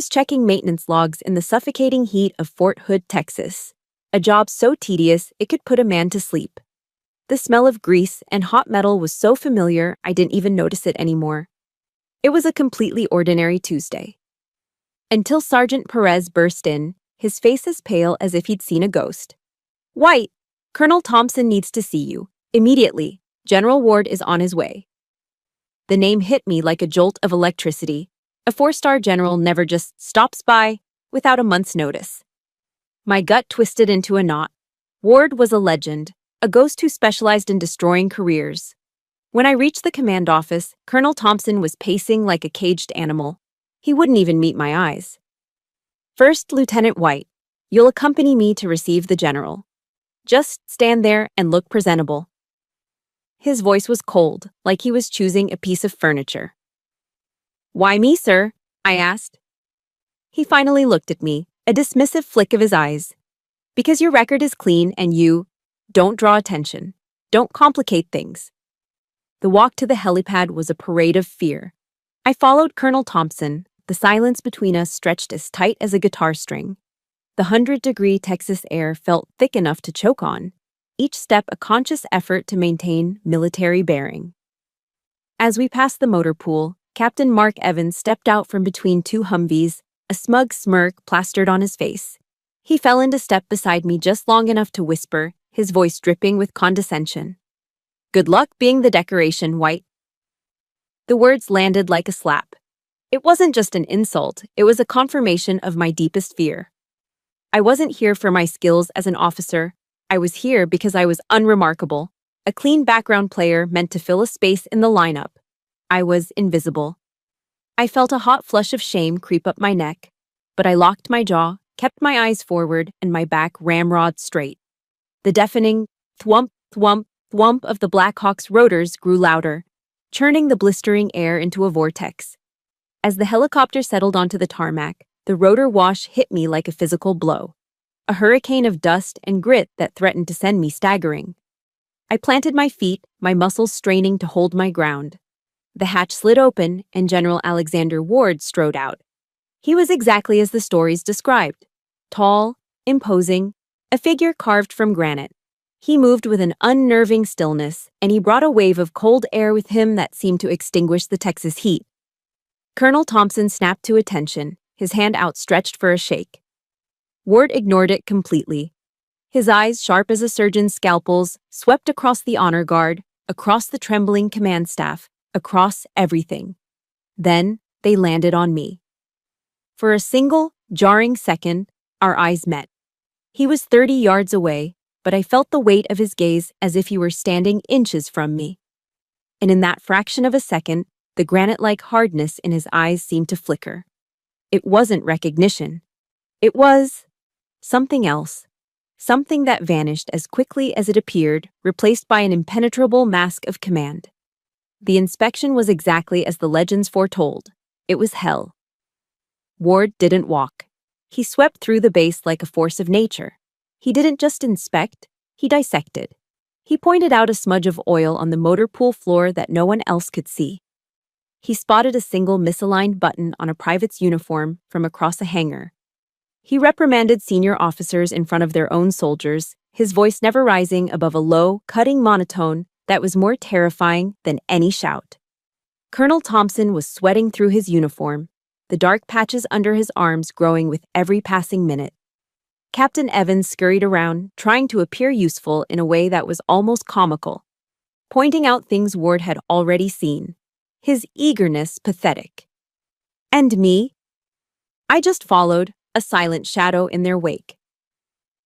was checking maintenance logs in the suffocating heat of Fort Hood, Texas. A job so tedious it could put a man to sleep. The smell of grease and hot metal was so familiar I didn't even notice it anymore. It was a completely ordinary Tuesday. Until Sergeant Perez burst in, his face as pale as if he'd seen a ghost. "White, Colonel Thompson needs to see you. Immediately. General Ward is on his way." The name hit me like a jolt of electricity. A four-star general never just stops by without a month's notice. My gut twisted into a knot. Ward was a legend, a ghost who specialized in destroying careers. When I reached the command office, Colonel Thompson was pacing like a caged animal. He wouldn't even meet my eyes. "First, Lieutenant White, you'll accompany me to receive the general. Just stand there and look presentable." His voice was cold, like he was choosing a piece of furniture. "Why me, sir?" I asked. He finally looked at me, a dismissive flick of his eyes. "Because your record is clean and you don't draw attention. Don't complicate things." The walk to the helipad was a parade of fear. I followed Colonel Thompson. The silence between us stretched as tight as a guitar string. The 100-degree Texas air felt thick enough to choke on, each step a conscious effort to maintain military bearing. As we passed the motor pool, Captain Mark Evans stepped out from between two Humvees, a smug smirk plastered on his face. He fell into step beside me just long enough to whisper, his voice dripping with condescension. "Good luck being the decoration, White." The words landed like a slap. It wasn't just an insult, it was a confirmation of my deepest fear. I wasn't here for my skills as an officer. I was here because I was unremarkable, a clean background player meant to fill a space in the lineup. I was invisible. I felt a hot flush of shame creep up my neck, but I locked my jaw, kept my eyes forward, and my back ramrod straight. The deafening thwump, thwump, thwump of the Blackhawk's rotors grew louder, churning the blistering air into a vortex. As the helicopter settled onto the tarmac, the rotor wash hit me like a physical blow, a hurricane of dust and grit that threatened to send me staggering. I planted my feet, my muscles straining to hold my ground. The hatch slid open, and General Alexander Ward strode out. He was exactly as the stories described. Tall, imposing, a figure carved from granite. He moved with an unnerving stillness, and he brought a wave of cold air with him that seemed to extinguish the Texas heat. Colonel Thompson snapped to attention, his hand outstretched for a shake. Ward ignored it completely. His eyes, sharp as a surgeon's scalpels, swept across the honor guard, across the trembling command staff, across everything. Then they landed on me. For a single, jarring second, our eyes met. He was 30 yards away, but I felt the weight of his gaze as if he were standing inches from me. And in that fraction of a second, the granite-like hardness in his eyes seemed to flicker. It wasn't recognition. It was something else. Something that vanished as quickly as it appeared, replaced by an impenetrable mask of command. The inspection was exactly as the legends foretold. It was hell. Ward didn't walk. He swept through the base like a force of nature. He didn't just inspect, he dissected. He pointed out a smudge of oil on the motor pool floor that no one else could see. He spotted a single misaligned button on a private's uniform from across a hangar. He reprimanded senior officers in front of their own soldiers, his voice never rising above a low, cutting monotone that was more terrifying than any shout. Colonel Thompson was sweating through his uniform, the dark patches under his arms growing with every passing minute. Captain Evans scurried around, trying to appear useful in a way that was almost comical, pointing out things Ward had already seen. His eagerness pathetic. And me? I just followed, a silent shadow in their wake.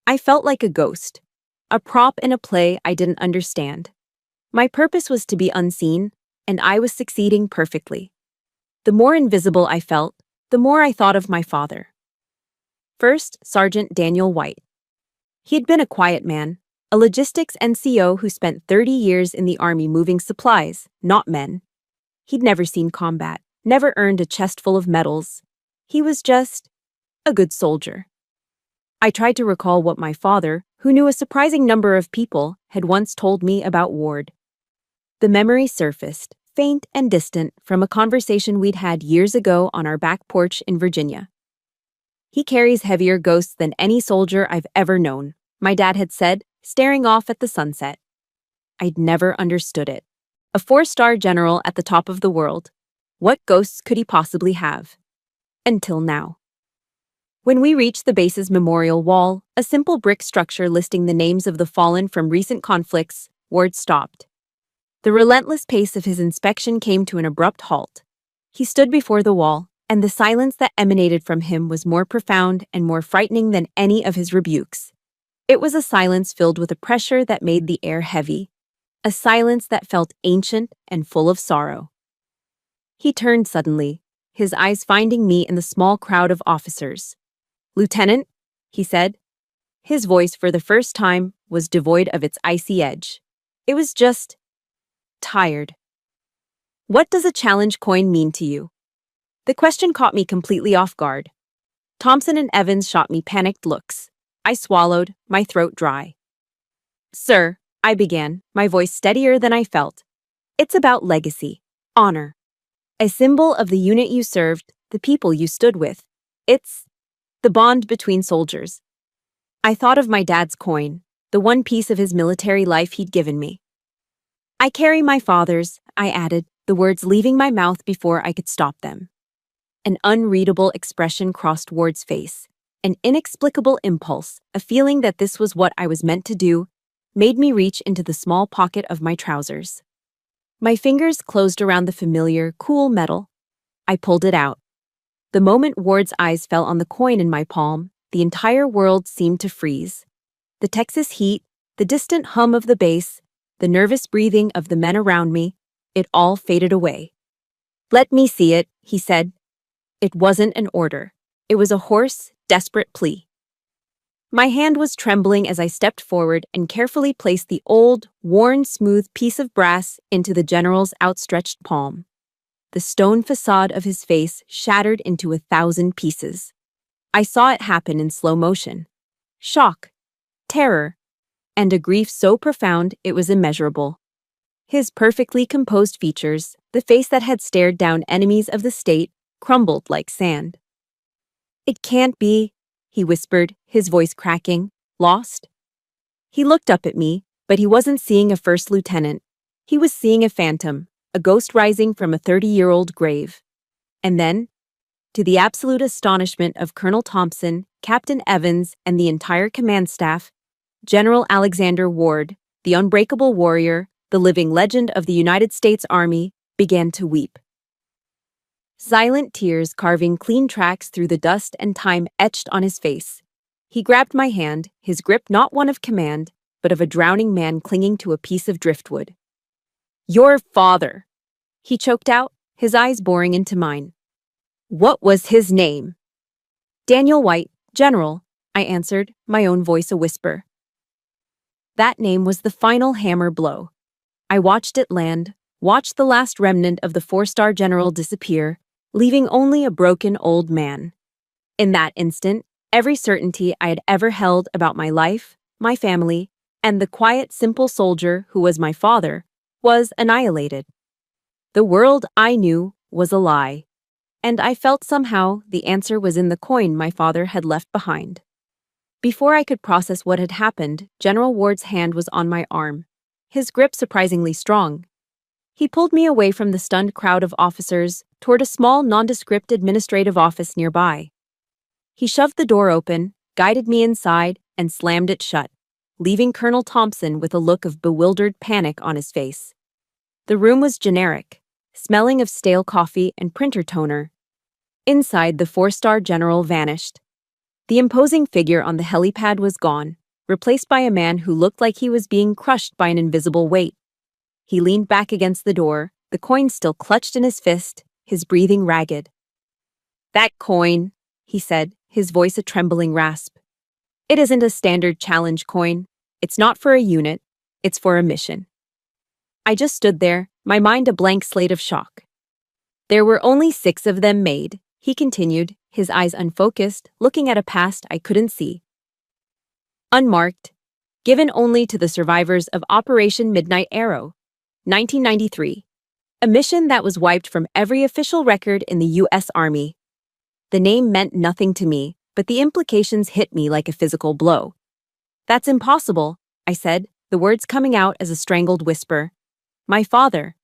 I felt like a ghost, a prop in a play I didn't understand. My purpose was to be unseen, and I was succeeding perfectly. The more invisible I felt, the more I thought of my father. First, Sergeant Daniel White. He had been a quiet man, a logistics NCO who spent 30 years in the Army moving supplies, not men. He'd never seen combat, never earned a chest full of medals. He was just a good soldier. I tried to recall what my father, who knew a surprising number of people, had once told me about Ward. The memory surfaced, faint and distant, from a conversation we'd had years ago on our back porch in Virginia. He carries heavier ghosts than any soldier I've ever known, my dad had said, staring off at the sunset. I'd never understood it. A 4-star general at the top of the world. What ghosts could he possibly have? Until now. When we reached the base's memorial wall, a simple brick structure listing the names of the fallen from recent conflicts, Ward stopped. The relentless pace of his inspection came to an abrupt halt. He stood before the wall, and the silence that emanated from him was more profound and more frightening than any of his rebukes. It was a silence filled with a pressure that made the air heavy, a silence that felt ancient and full of sorrow. He turned suddenly, his eyes finding me in the small crowd of officers. "Lieutenant," he said. His voice, for the first time, was devoid of its icy edge. It was just tired. "What does a challenge coin mean to you?" The question caught me completely off guard. Thompson and Evans shot me panicked looks. I swallowed, my throat dry. "Sir," I began, my voice steadier than I felt. "It's about legacy, honor. A symbol of the unit you served, the people you stood with. It's the bond between soldiers." I thought of my dad's coin, the one piece of his military life he'd given me. "I carry my father's," I added, the words leaving my mouth before I could stop them. An unreadable expression crossed Ward's face. An inexplicable impulse, a feeling that this was what I was meant to do, made me reach into the small pocket of my trousers. My fingers closed around the familiar, cool metal. I pulled it out. The moment Ward's eyes fell on the coin in my palm, the entire world seemed to freeze. The Texas heat, the distant hum of the base, the nervous breathing of the men around me, it all faded away. "Let me see it," he said. It wasn't an order. It was a hoarse, desperate plea. My hand was trembling as I stepped forward and carefully placed the old, worn, smooth piece of brass into the general's outstretched palm. The stone facade of his face shattered into 1,000 pieces. I saw it happen in slow motion. Shock, terror, and a grief so profound it was immeasurable. His perfectly composed features, the face that had stared down enemies of the state, crumbled like sand. "It can't be," he whispered, his voice cracking. "Lost?" He looked up at me, but he wasn't seeing a first lieutenant. He was seeing a phantom, a ghost rising from a 30-year-old grave. And then, to the absolute astonishment of Colonel Thompson, Captain Evans, and the entire command staff, General Alexander Ward, the unbreakable warrior, the living legend of the United States Army, began to weep. Silent tears carving clean tracks through the dust and time etched on his face. He grabbed my hand, his grip not one of command, but of a drowning man clinging to a piece of driftwood. "Your father," he choked out, his eyes boring into mine. "What was his name?" "Daniel White, General," I answered, my own voice a whisper. That name was the final hammer blow. I watched it land, watched the last remnant of the 4-star general disappear, leaving only a broken old man. In that instant, every certainty I had ever held about my life, my family, and the quiet, simple soldier who was my father was annihilated. The world I knew was a lie, and I felt somehow the answer was in the coin my father had left behind. Before I could process what had happened, General Ward's hand was on my arm, his grip surprisingly strong. He pulled me away from the stunned crowd of officers toward a small, nondescript administrative office nearby. He shoved the door open, guided me inside, and slammed it shut, leaving Colonel Thompson with a look of bewildered panic on his face. The room was generic, smelling of stale coffee and printer toner. Inside, the 4-star general vanished. The imposing figure on the helipad was gone, replaced by a man who looked like he was being crushed by an invisible weight. He leaned back against the door, the coin still clutched in his fist, his breathing ragged. "That coin," he said, his voice a trembling rasp. "It isn't a standard challenge coin. It's not for a unit. It's for a mission." I just stood there, my mind a blank slate of shock. "There were only 6 of them made," he continued, his eyes unfocused, looking at a past I couldn't see. "Unmarked, given only to the survivors of Operation Midnight Arrow, 1993, a mission that was wiped from every official record in the U.S. Army. The name meant nothing to me, but the implications hit me like a physical blow. "That's impossible," I said, the words coming out as a strangled whisper. "My father.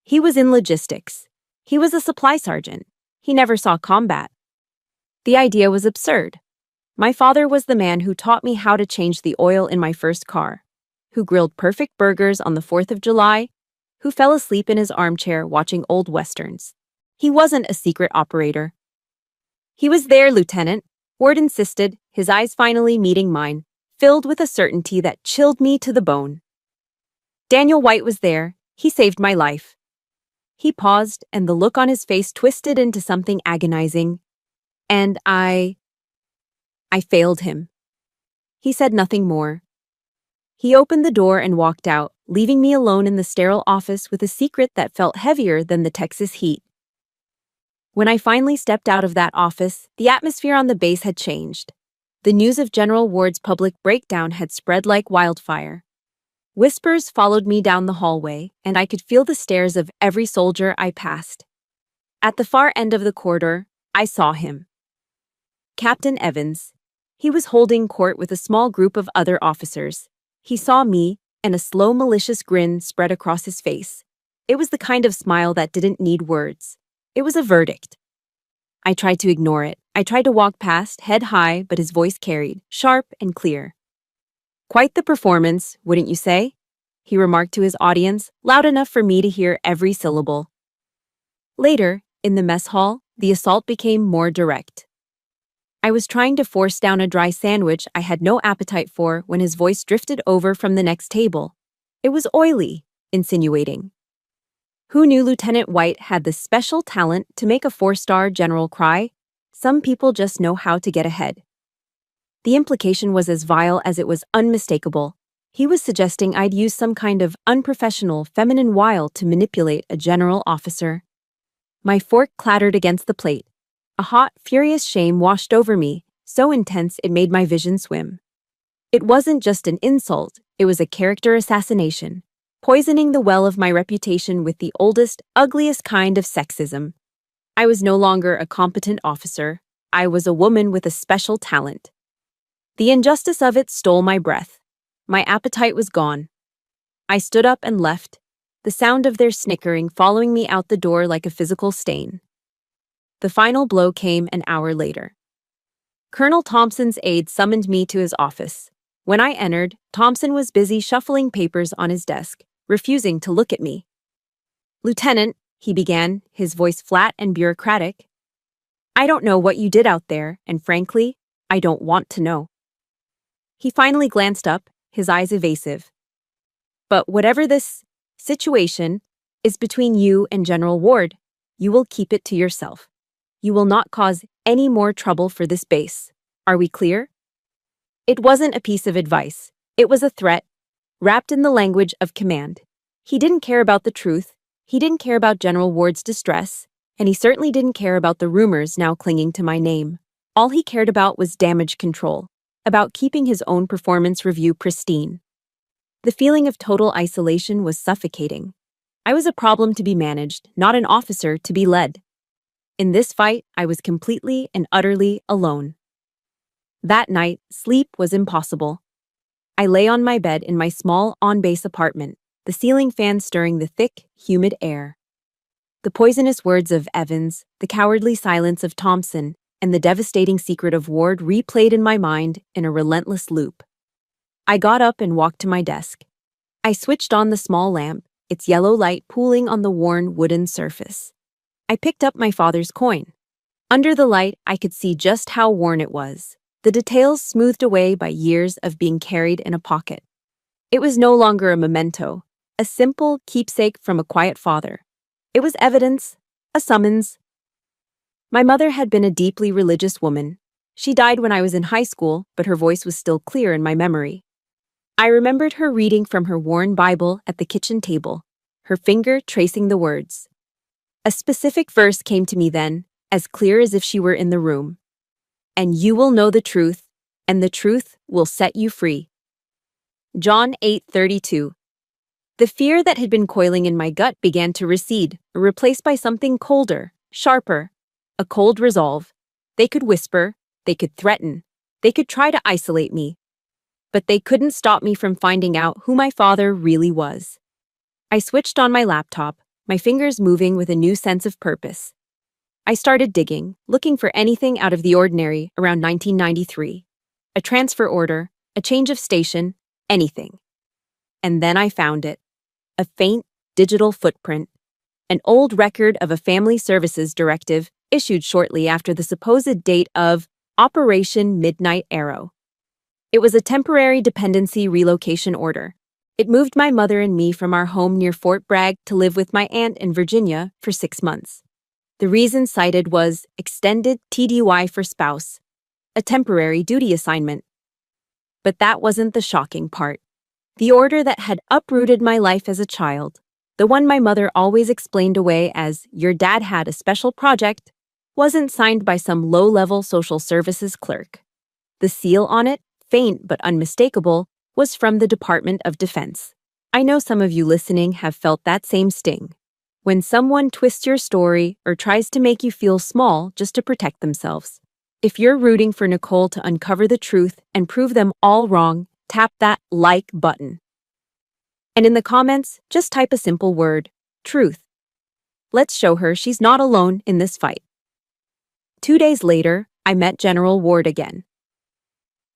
He was in logistics. He was a supply sergeant. He never saw combat." The idea was absurd. My father was the man who taught me how to change the oil in my first car, who grilled perfect burgers on the 4th of July, who fell asleep in his armchair watching old westerns. He wasn't a secret operator. "He was there, Lieutenant," Ward insisted, his eyes finally meeting mine, filled with a certainty that chilled me to the bone. "Daniel White was there. He saved my life." He paused, and the look on his face twisted into something agonizing. "And I failed him." He said nothing more. He opened the door and walked out, leaving me alone in the sterile office with a secret that felt heavier than the Texas heat. When I finally stepped out of that office, the atmosphere on the base had changed. The news of General Ward's public breakdown had spread like wildfire. Whispers followed me down the hallway, and I could feel the stares of every soldier I passed. At the far end of the corridor, I saw him. Captain Evans. He was holding court with a small group of other officers. He saw me, and a slow, malicious grin spread across his face. It was the kind of smile that didn't need words. It was a verdict. I tried to ignore it. I tried to walk past, head high, but his voice carried, sharp and clear. "Quite the performance, wouldn't you say?" he remarked to his audience, loud enough for me to hear every syllable. Later, in the mess hall, the assault became more direct. I was trying to force down a dry sandwich I had no appetite for when his voice drifted over from the next table. It was oily, insinuating. Who knew Lieutenant White had the special talent to make a 4-star general cry? Some people just know how to get ahead. The implication was as vile as it was unmistakable. He was suggesting I'd use some kind of unprofessional, feminine wile to manipulate a general officer. My fork clattered against the plate. A hot, furious shame washed over me, so intense it made my vision swim. It wasn't just an insult, it was a character assassination, poisoning the well of my reputation with the oldest, ugliest kind of sexism. I was no longer a competent officer. I was a woman with a special talent. The injustice of it stole my breath. My appetite was gone. I stood up and left, the sound of their snickering following me out the door like a physical stain. The final blow came an hour later. Colonel Thompson's aide summoned me to his office. When I entered, Thompson was busy shuffling papers on his desk, refusing to look at me. "Lieutenant," he began, his voice flat and bureaucratic, "I don't know what you did out there, and frankly, I don't want to know." He finally glanced up, his eyes evasive. "But whatever this situation is between you and General Ward, you will keep it to yourself. You will not cause any more trouble for this base. Are we clear?" It wasn't a piece of advice. It was a threat, wrapped in the language of command. He didn't care about the truth. He didn't care about General Ward's distress, and he certainly didn't care about the rumors now clinging to my name. All he cared about was damage control, about keeping his own performance review pristine. The feeling of total isolation was suffocating. I was a problem to be managed, not an officer to be led. In this fight, I was completely and utterly alone. That night, sleep was impossible. I lay on my bed in my small on-base apartment, the ceiling fan stirring the thick, humid air. The poisonous words of Evans, the cowardly silence of Thompson, and the devastating secret of Ward replayed in my mind in a relentless loop. I got up and walked to my desk. I switched on the small lamp, its yellow light pooling on the worn wooden surface. I picked up my father's coin. Under the light, I could see just how worn it was, the details smoothed away by years of being carried in a pocket. It was no longer a memento, a simple keepsake from a quiet father. It was evidence, a summons. My mother had been a deeply religious woman. She died when I was in high school, but her voice was still clear in my memory. I remembered her reading from her worn Bible at the kitchen table, her finger tracing the words. A specific verse came to me then, as clear as if she were in the room. "And you will know the truth, and the truth will set you free." John 8:32. The fear that had been coiling in my gut began to recede, replaced by something colder, sharper, a cold resolve. They could whisper, They could threaten. They could try to isolate me. But they couldn't stop me from finding out who my father really was. I switched on my laptop, my fingers moving with a new sense of purpose. I started digging, looking for anything out of the ordinary around 1993. A transfer order, a change of station, anything. And then I found it. A faint, digital footprint. An old record of a family services directive issued shortly after the supposed date of Operation Midnight Arrow. It was a temporary dependency relocation order. It moved my mother and me from our home near Fort Bragg to live with my aunt in Virginia for 6 months. The reason cited was extended TDY for spouse, a temporary duty assignment. But that wasn't the shocking part. The order that had uprooted my life as a child, the one my mother always explained away as "your dad had a special project," wasn't signed by some low-level social services clerk. The seal on it, faint but unmistakable, was from the Department of Defense. I know some of you listening have felt that same sting. When someone twists your story or tries to make you feel small just to protect themselves. If you're rooting for Nicole to uncover the truth and prove them all wrong, tap that like button. And in the comments, just type a simple word, truth. Let's show her she's not alone in this fight. 2 days later, I met General Ward again.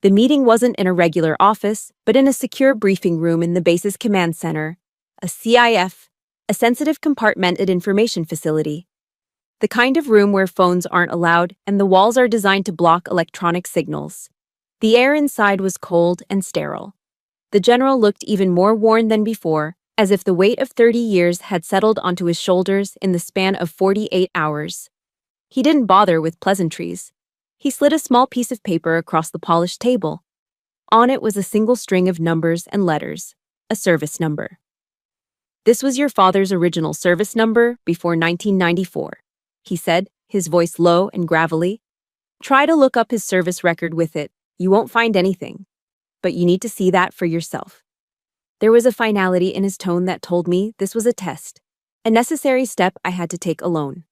The meeting wasn't in a regular office, but in a secure briefing room in the base's command center, a CIF, a sensitive compartmented information facility. The kind of room where phones aren't allowed and the walls are designed to block electronic signals. The air inside was cold and sterile. The general looked even more worn than before, as if the weight of 30 years had settled onto his shoulders in the span of 48 hours. He didn't bother with pleasantries. He slid a small piece of paper across the polished table. On it was a single string of numbers and letters, a service number. "This was your father's original service number before 1994, he said, his voice low and gravelly. "Try to look up his service record with it. You won't find anything. But you need to see that for yourself." There was a finality in his tone that told me this was a test, a necessary step I had to take alone.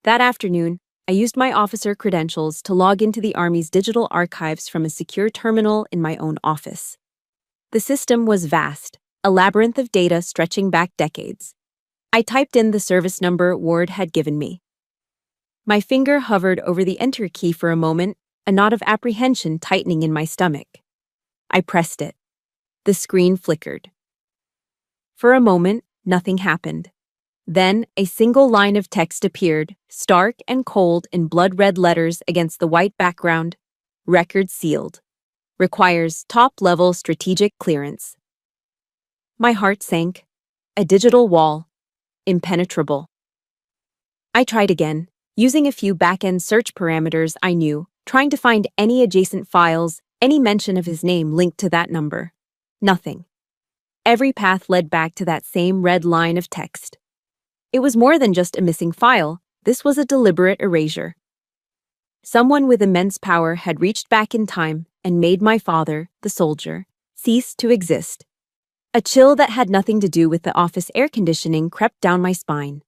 That afternoon, I used my officer credentials to log into the Army's digital archives from a secure terminal in my own office. The system was vast, a labyrinth of data stretching back decades. I typed in the service number Ward had given me. My finger hovered over the enter key for a moment, a knot of apprehension tightening in my stomach. I pressed it. The screen flickered. For a moment, nothing happened. Then, a single line of text appeared, stark and cold in blood-red letters against the white background. Record sealed. Requires top-level strategic clearance. My heart sank. A digital wall. Impenetrable. I tried again, using a few back-end search parameters I knew, trying to find any adjacent files, any mention of his name linked to that number. Nothing. Every path led back to that same red line of text. It was more than just a missing file. This was a deliberate erasure. Someone with immense power had reached back in time and made my father, the soldier, cease to exist. A chill that had nothing to do with the office air conditioning crept down my spine.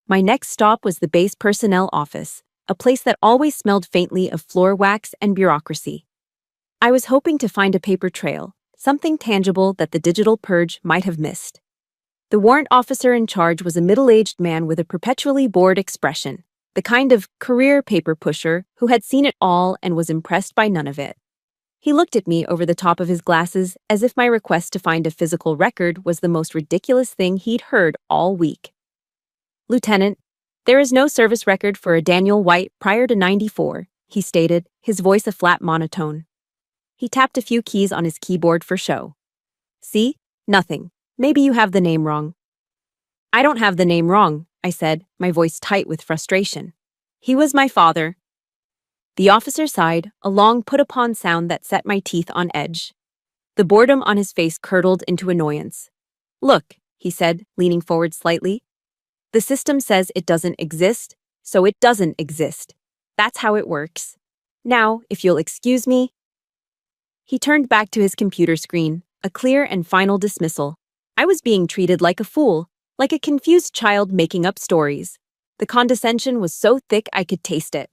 My next stop was the base personnel office, a place that always smelled faintly of floor wax and bureaucracy. I was hoping to find a paper trail, something tangible that the digital purge might have missed. The warrant officer in charge was a middle-aged man with a perpetually bored expression, the kind of career paper pusher who had seen it all and was impressed by none of it. He looked at me over the top of his glasses as if my request to find a physical record was the most ridiculous thing he'd heard all week. "Lieutenant, there is no service record for a Daniel White prior to 94, he stated, his voice a flat monotone. He tapped a few keys on his keyboard for show. "See? Nothing. Maybe you have the name wrong." "I don't have the name wrong," I said, my voice tight with frustration. "He was my father." The officer sighed, a long put-upon sound that set my teeth on edge. The boredom on his face curdled into annoyance. "Look," he said, leaning forward slightly. "The system says it doesn't exist, so it doesn't exist. That's how it works. Now, if you'll excuse me." He turned back to his computer screen, a clear and final dismissal. I was being treated like a fool, like a confused child making up stories. The condescension was so thick I could taste it.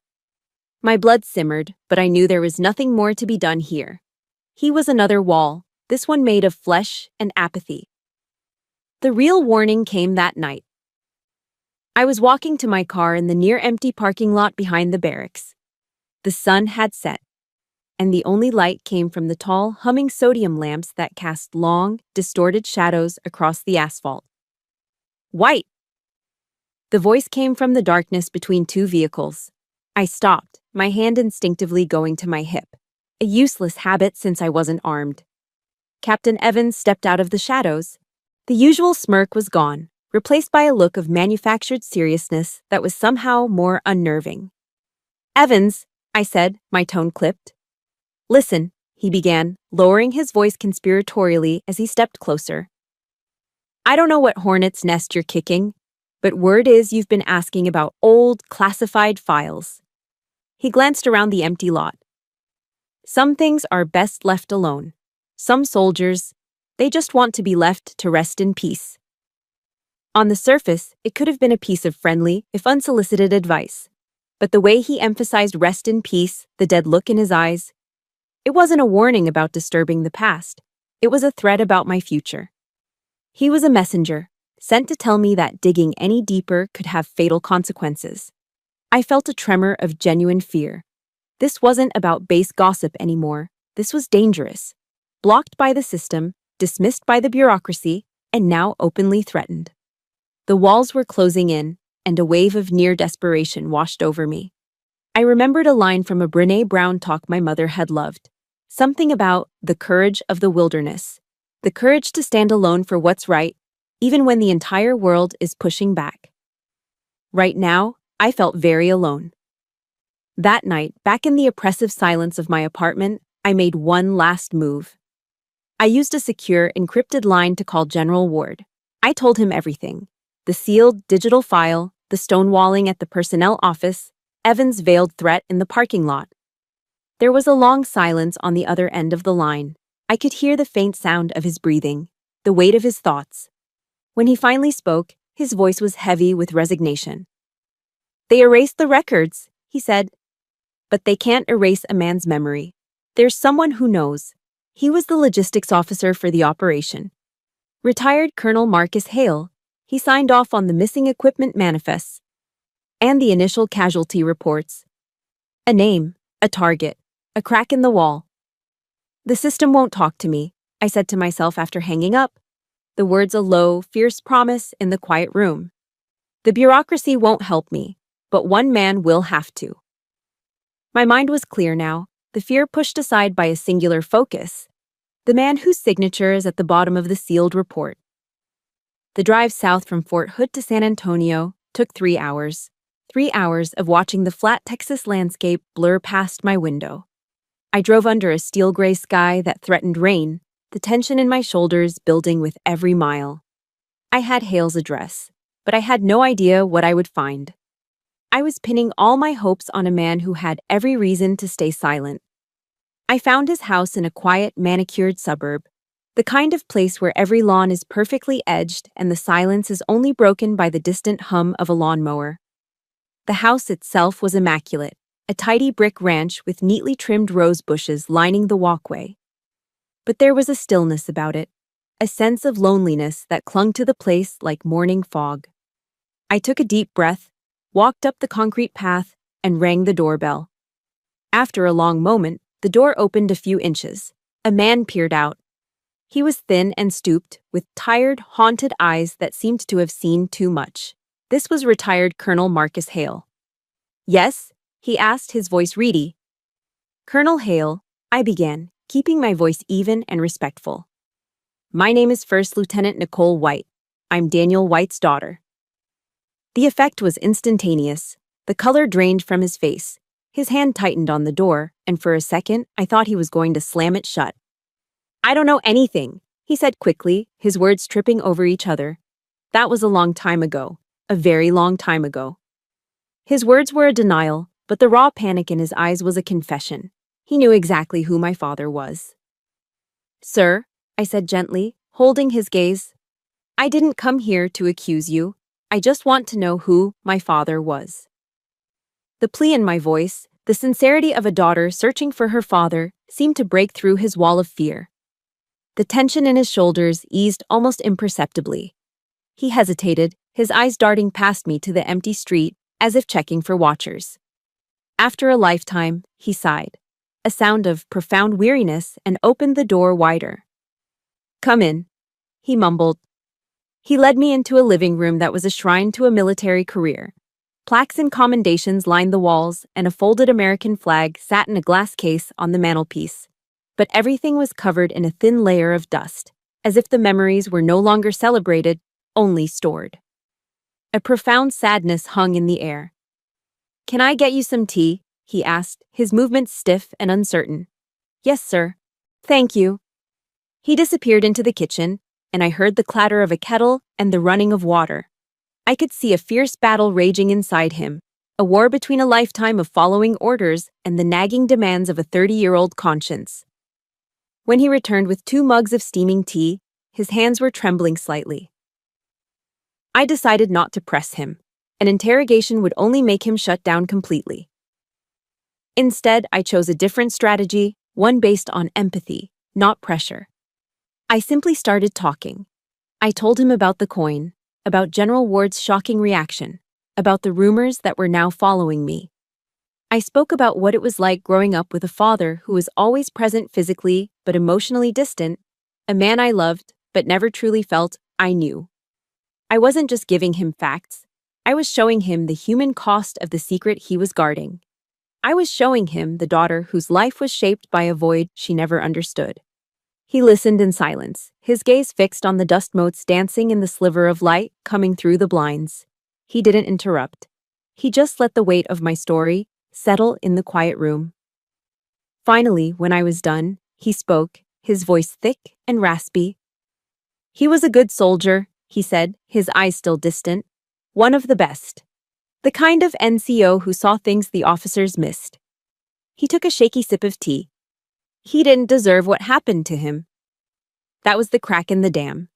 My blood simmered, but I knew there was nothing more to be done here. He was another wall, this one made of flesh and apathy. The real warning came that night. I was walking to my car in the near-empty parking lot behind the barracks. The sun had set, and the only light came from the tall, humming sodium lamps that cast long, distorted shadows across the asphalt. White! The voice came from the darkness between two vehicles. I stopped, my hand instinctively going to my hip, a useless habit since I wasn't armed. Captain Evans stepped out of the shadows. The usual smirk was gone, replaced by a look of manufactured seriousness that was somehow more unnerving. "Evans," I said, my tone clipped. "Listen," he began, lowering his voice conspiratorially as he stepped closer. "I don't know what hornet's nest you're kicking, but word is you've been asking about old, classified files." He glanced around the empty lot. "Some things are best left alone. Some soldiers, they just want to be left to rest in peace." On the surface, it could have been a piece of friendly, if unsolicited advice. But the way he emphasized rest in peace, the dead look in his eyes, it wasn't a warning about disturbing the past. It was a threat about my future. He was a messenger, sent to tell me that digging any deeper could have fatal consequences. I felt a tremor of genuine fear. This wasn't about base gossip anymore. This was dangerous. Blocked by the system, dismissed by the bureaucracy, and now openly threatened. The walls were closing in, and a wave of near desperation washed over me. I remembered a line from a Brené Brown talk my mother had loved. Something about the courage of the wilderness. The courage to stand alone for what's right, even when the entire world is pushing back. Right now, I felt very alone. That night, back in the oppressive silence of my apartment, I made one last move. I used a secure, encrypted line to call General Ward. I told him everything. The sealed digital file, the stonewalling at the personnel office, Evans' veiled threat in the parking lot. There was a long silence on the other end of the line. I could hear the faint sound of his breathing, the weight of his thoughts. When he finally spoke, his voice was heavy with resignation. "They erased the records," he said. "But they can't erase a man's memory. There's someone who knows." He was the logistics officer for the operation. Retired Colonel Marcus Hale. He signed off on the missing equipment manifests and the initial casualty reports. A name, a target, a crack in the wall. "The system won't talk to me," I said to myself after hanging up. The words a low, fierce promise in the quiet room. The bureaucracy won't help me, but one man will have to. My mind was clear now, the fear pushed aside by a singular focus. The man whose signature is at the bottom of the sealed report. The drive south from Fort Hood to San Antonio took 3 hours. 3 hours of watching the flat Texas landscape blur past my window. I drove under a steel gray sky that threatened rain, the tension in my shoulders building with every mile. I had Hale's address, but I had no idea what I would find. I was pinning all my hopes on a man who had every reason to stay silent. I found his house in a quiet, manicured suburb, the kind of place where every lawn is perfectly edged and the silence is only broken by the distant hum of a lawnmower. The house itself was immaculate, a tidy brick ranch with neatly trimmed rose bushes lining the walkway. But there was a stillness about it, a sense of loneliness that clung to the place like morning fog. I took a deep breath, walked up the concrete path, and rang the doorbell. After a long moment, the door opened a few inches. A man peered out. He was thin and stooped, with tired, haunted eyes that seemed to have seen too much. This was retired Colonel Marcus Hale. "Yes?" he asked, his voice reedy. "Colonel Hale," I began, keeping my voice even and respectful. "My name is First Lieutenant Nicole White. I'm Daniel White's daughter." The effect was instantaneous. The color drained from his face. His hand tightened on the door, and for a second, I thought he was going to slam it shut. "I don't know anything," he said quickly, his words tripping over each other. That was a long time ago. A very long time ago. His words were a denial, but the raw panic in his eyes was a confession. He knew exactly who my father was. "Sir," I said gently, holding his gaze, "I didn't come here to accuse you. I just want to know who my father was." The plea in my voice, The sincerity of a daughter searching for her father seemed to break through his wall of fear. The tension in his shoulders eased almost imperceptibly. He hesitated, his eyes darting past me to the empty street, as if checking for watchers. After a lifetime, he sighed, a sound of profound weariness, and opened the door wider. "Come in," he mumbled. He led me into a living room that was a shrine to a military career. Plaques and commendations lined the walls, and a folded American flag sat in a glass case on the mantelpiece. But everything was covered in a thin layer of dust, as if the memories were no longer celebrated, only stored. A profound sadness hung in the air. "Can I get you some tea?" he asked, his movements stiff and uncertain. "Yes, sir. Thank you." He disappeared into the kitchen, and I heard the clatter of a kettle and the running of water. I could see a fierce battle raging inside him, a war between a lifetime of following orders and the nagging demands of a 30-year-old conscience. When he returned with 2 mugs of steaming tea, his hands were trembling slightly. I decided not to press him. An interrogation would only make him shut down completely. Instead, I chose a different strategy, one based on empathy, not pressure. I simply started talking. I told him about the coin, about General Ward's shocking reaction, about the rumors that were now following me. I spoke about what it was like growing up with a father who was always present physically but emotionally distant, a man I loved but never truly felt I knew. I wasn't just giving him facts. I was showing him the human cost of the secret he was guarding. I was showing him the daughter whose life was shaped by a void she never understood. He listened in silence, his gaze fixed on the dust motes dancing in the sliver of light coming through the blinds. He didn't interrupt. He just let the weight of my story settle in the quiet room. Finally, when I was done, he spoke, his voice thick and raspy. "He was a good soldier," he said, his eyes still distant. "One of the best. The kind of NCO who saw things the officers missed." He took a shaky sip of tea. "He didn't deserve what happened to him." That was the crack in the dam.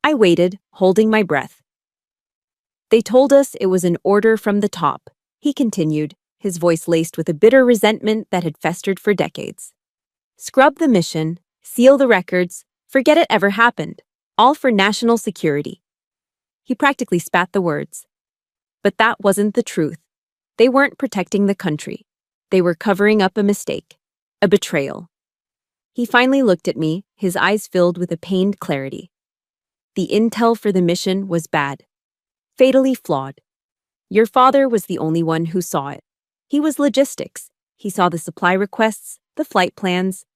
I waited, holding my breath. "They told us it was an order from the top," he continued, his voice laced with a bitter resentment that had festered for decades. "Scrub the mission, seal the records, forget it ever happened, all for national security." He practically spat the words. But that wasn't the truth. They weren't protecting the country. They were covering up a mistake, a betrayal. He finally looked at me, his eyes filled with a pained clarity. The intel for the mission was bad, fatally flawed. Your father was the only one who saw it. He was logistics. He saw the supply requests, the flight plans.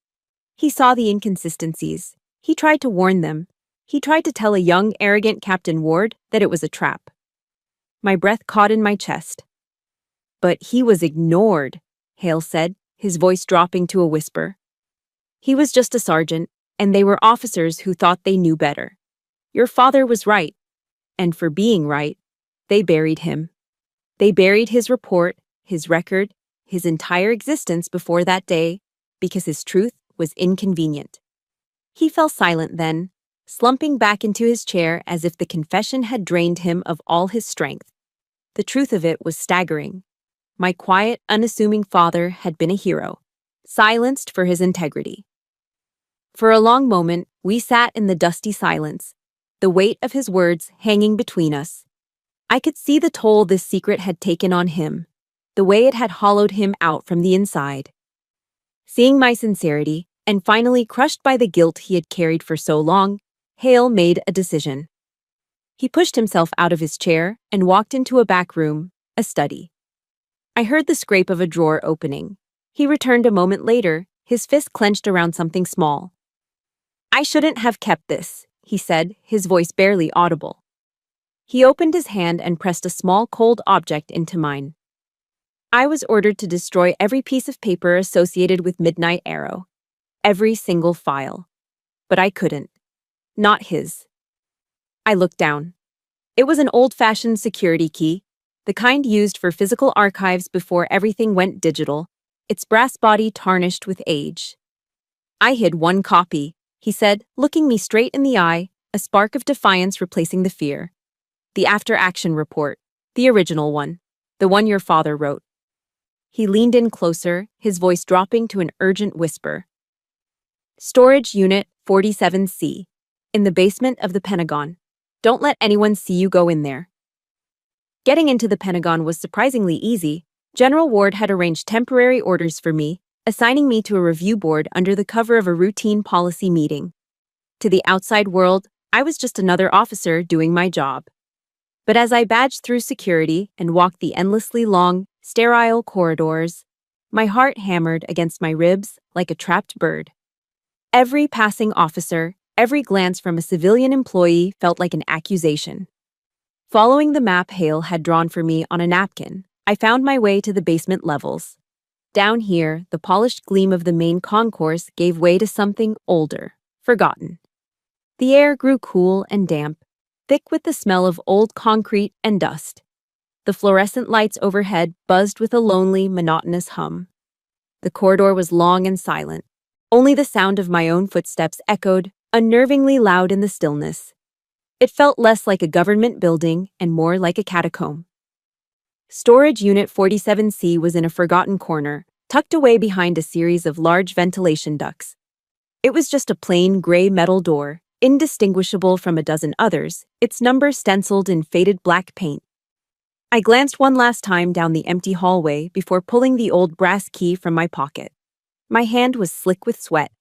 He saw the inconsistencies. He tried to warn them. He tried to tell a young, arrogant Captain Ward that it was a trap. My breath caught in my chest. "But he was ignored," Hale said, his voice dropping to a whisper. "He was just a sergeant, and they were officers who thought they knew better. Your father was right, and for being right, they buried him. They buried his report, his record, his entire existence before that day, because his truth was inconvenient." He fell silent then, slumping back into his chair as if the confession had drained him of all his strength. The truth of it was staggering. My quiet, unassuming father had been a hero, silenced for his integrity. For a long moment, we sat in the dusty silence, the weight of his words hanging between us. I could see the toll this secret had taken on him, the way it had hollowed him out from the inside. Seeing my sincerity, and finally crushed by the guilt he had carried for so long, Hale made a decision. He pushed himself out of his chair and walked into a back room, a study. I heard the scrape of a drawer opening. He returned a moment later, his fist clenched around something small. "I shouldn't have kept this," he said, his voice barely audible. He opened his hand and pressed a small cold object into mine. "I was ordered to destroy every piece of paper associated with Midnight Arrow. Every single file. But I couldn't. Not his." I looked down. It was an old-fashioned security key, the kind used for physical archives before everything went digital, its brass body tarnished with age. "I hid one copy," he said, looking me straight in the eye, a spark of defiance replacing the fear. "The after-action report. The original one. The one your father wrote." He leaned in closer, his voice dropping to an urgent whisper. Storage Unit 47C. In the basement of the Pentagon. Don't let anyone see you go in there. Getting into the Pentagon was surprisingly easy. General Ward had arranged temporary orders for me, assigning me to a review board under the cover of a routine policy meeting. To the outside world, I was just another officer doing my job. But as I badged through security and walked the endlessly long, sterile corridors, my heart hammered against my ribs like a trapped bird. Every passing officer, every glance from a civilian employee felt like an accusation. Following the map Hale had drawn for me on a napkin, I found my way to the basement levels. Down here, the polished gleam of the main concourse gave way to something older, forgotten. The air grew cool and damp, thick with the smell of old concrete and dust. The fluorescent lights overhead buzzed with a lonely, monotonous hum. The corridor was long and silent. Only the sound of my own footsteps echoed, unnervingly loud in the stillness. It felt less like a government building and more like a catacomb. Storage Unit 47C was in a forgotten corner, tucked away behind a series of large ventilation ducts. It was just a plain gray metal door, indistinguishable from a dozen others, its number stenciled in faded black paint. I glanced one last time down the empty hallway before pulling the old brass key from my pocket. My hand was slick with sweat.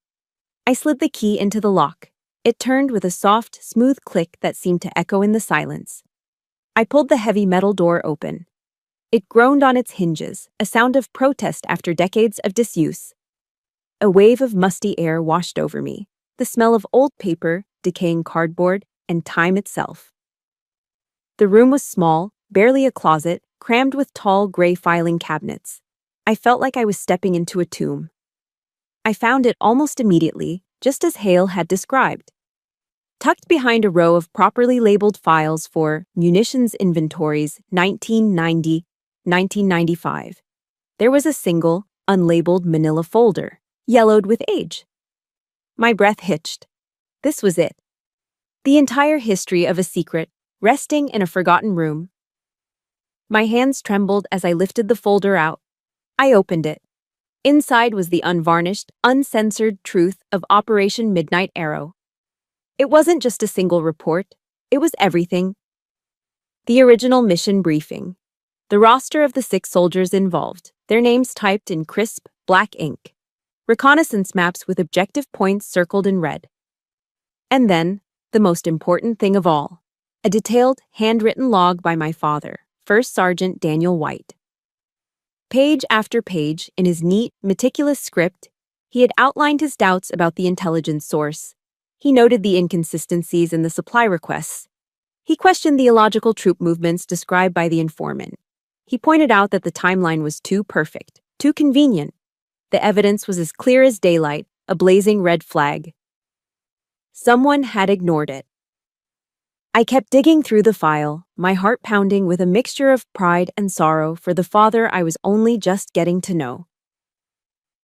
I slid the key into the lock. It turned with a soft, smooth click that seemed to echo in the silence. I pulled the heavy metal door open. It groaned on its hinges, a sound of protest after decades of disuse. A wave of musty air washed over me, the smell of old paper, decaying cardboard, and time itself. The room was small, barely a closet, crammed with tall gray filing cabinets. I felt like I was stepping into a tomb. I found it almost immediately, just as Hale had described. Tucked behind a row of properly labeled files for Munitions Inventories 1990-1995, there was a single, unlabeled manila folder, yellowed with age. My breath hitched. This was it. The entire history of a secret, resting in a forgotten room. My hands trembled as I lifted the folder out. I opened it. Inside was the unvarnished, uncensored truth of Operation Midnight Arrow. It wasn't just a single report. It was everything. The original mission briefing. The roster of the 6 soldiers involved, their names typed in crisp, black ink. Reconnaissance maps with objective points circled in red. And then, the most important thing of all, a detailed, handwritten log by my father, First Sergeant Daniel White. Page after page, in his neat, meticulous script, he had outlined his doubts about the intelligence source. He noted the inconsistencies in the supply requests. He questioned the illogical troop movements described by the informant. He pointed out that the timeline was too perfect, too convenient. The evidence was as clear as daylight, a blazing red flag. Someone had ignored it. I kept digging through the file, my heart pounding with a mixture of pride and sorrow for the father I was only just getting to know.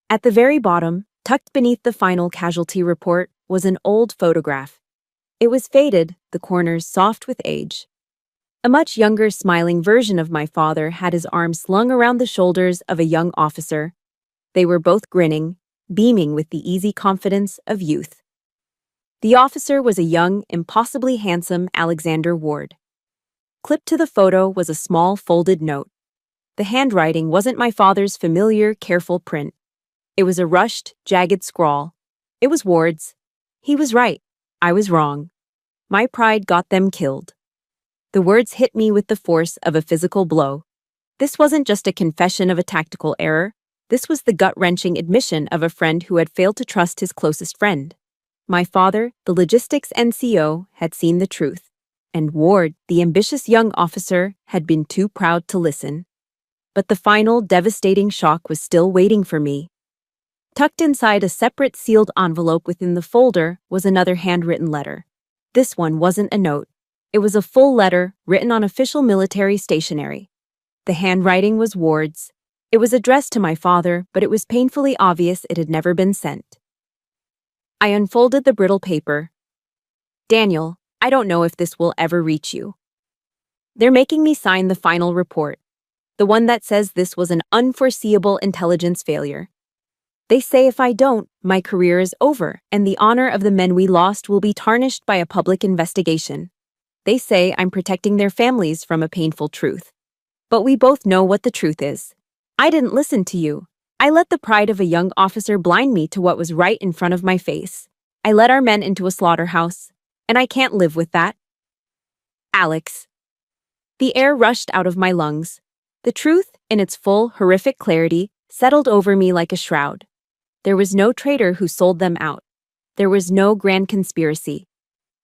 At the very bottom, tucked beneath the final casualty report, was an old photograph. It was faded, the corners soft with age. A much younger, smiling version of my father had his arms slung around the shoulders of a young officer. They were both grinning, beaming with the easy confidence of youth. The officer was a young, impossibly handsome Alexander Ward. Clipped to the photo was a small folded note. The handwriting wasn't my father's familiar, careful print. It was a rushed, jagged scrawl. It was Ward's. He was right. I was wrong. My pride got them killed. The words hit me with the force of a physical blow. This wasn't just a confession of a tactical error. This was the gut-wrenching admission of a friend who had failed to trust his closest friend. My father, the logistics NCO, had seen the truth, and Ward, the ambitious young officer, had been too proud to listen. But the final, devastating shock was still waiting for me. Tucked inside a separate sealed envelope within the folder was another handwritten letter. This one wasn't a note. It was a full letter written on official military stationery. The handwriting was Ward's. It was addressed to my father, but it was painfully obvious it had never been sent. I unfolded the brittle paper. Daniel, I don't know if this will ever reach you. They're making me sign the final report. the one that says this was an unforeseeable intelligence failure. They say if I don't, my career is over, and the honor of the men we lost will be tarnished by a public investigation. They say I'm protecting their families from a painful truth. But we both know what the truth is. I didn't listen to you. I let the pride of a young officer blind me to what was right in front of my face. I led our men into a slaughterhouse, and I can't live with that. Alex. The air rushed out of my lungs. The truth, in its full, horrific clarity, settled over me like a shroud. There was no traitor who sold them out. There was no grand conspiracy.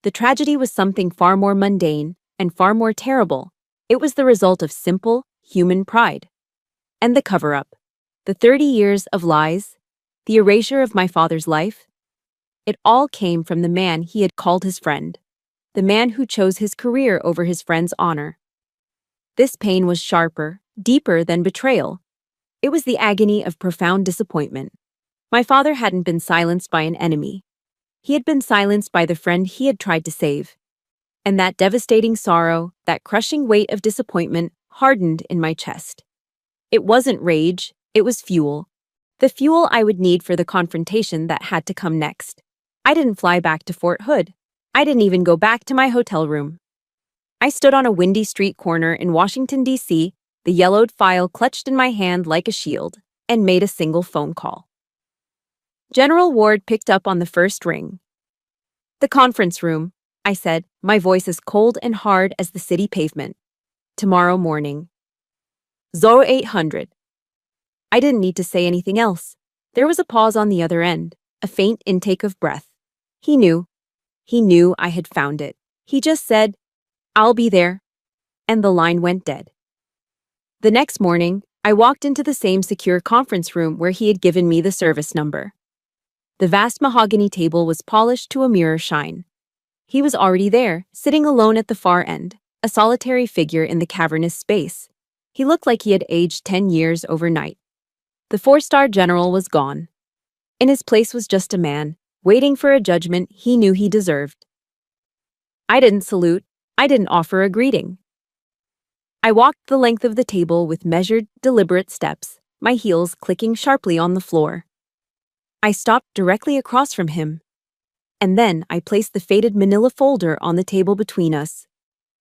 The tragedy was something far more mundane and far more terrible. It was the result of simple, human pride. And the cover-up. The 30 years of lies. The erasure of my father's life. It all came from the man he had called his friend. The man who chose his career over his friend's honor. This pain was sharper, deeper than betrayal. It was the agony of profound disappointment. My father hadn't been silenced by an enemy. He had been silenced by the friend he had tried to save. And that devastating sorrow, that crushing weight of disappointment, hardened in my chest. It wasn't rage, it was fuel. The fuel I would need for the confrontation that had to come next. I didn't fly back to Fort Hood. I didn't even go back to my hotel room. I stood on a windy street corner in Washington, D.C., the yellowed file clutched in my hand like a shield, and made a single phone call. General Ward picked up on the first ring. "The conference room," I said, my voice as cold and hard as the city pavement. "Tomorrow morning. 0800. I didn't need to say anything else. There was a pause on the other end, a faint intake of breath. He knew. He knew I had found it. He just said, "I'll be there." And the line went dead. The next morning, I walked into the same secure conference room where he had given me the service number. The vast mahogany table was polished to a mirror shine. He was already there, sitting alone at the far end, a solitary figure in the cavernous space. He looked like he had aged 10 years overnight. The 4-star general was gone. In his place was just a man, waiting for a judgment he knew he deserved. I didn't salute. I didn't offer a greeting. I walked the length of the table with measured, deliberate steps, my heels clicking sharply on the floor. I stopped directly across from him. And then I placed the faded manila folder on the table between us.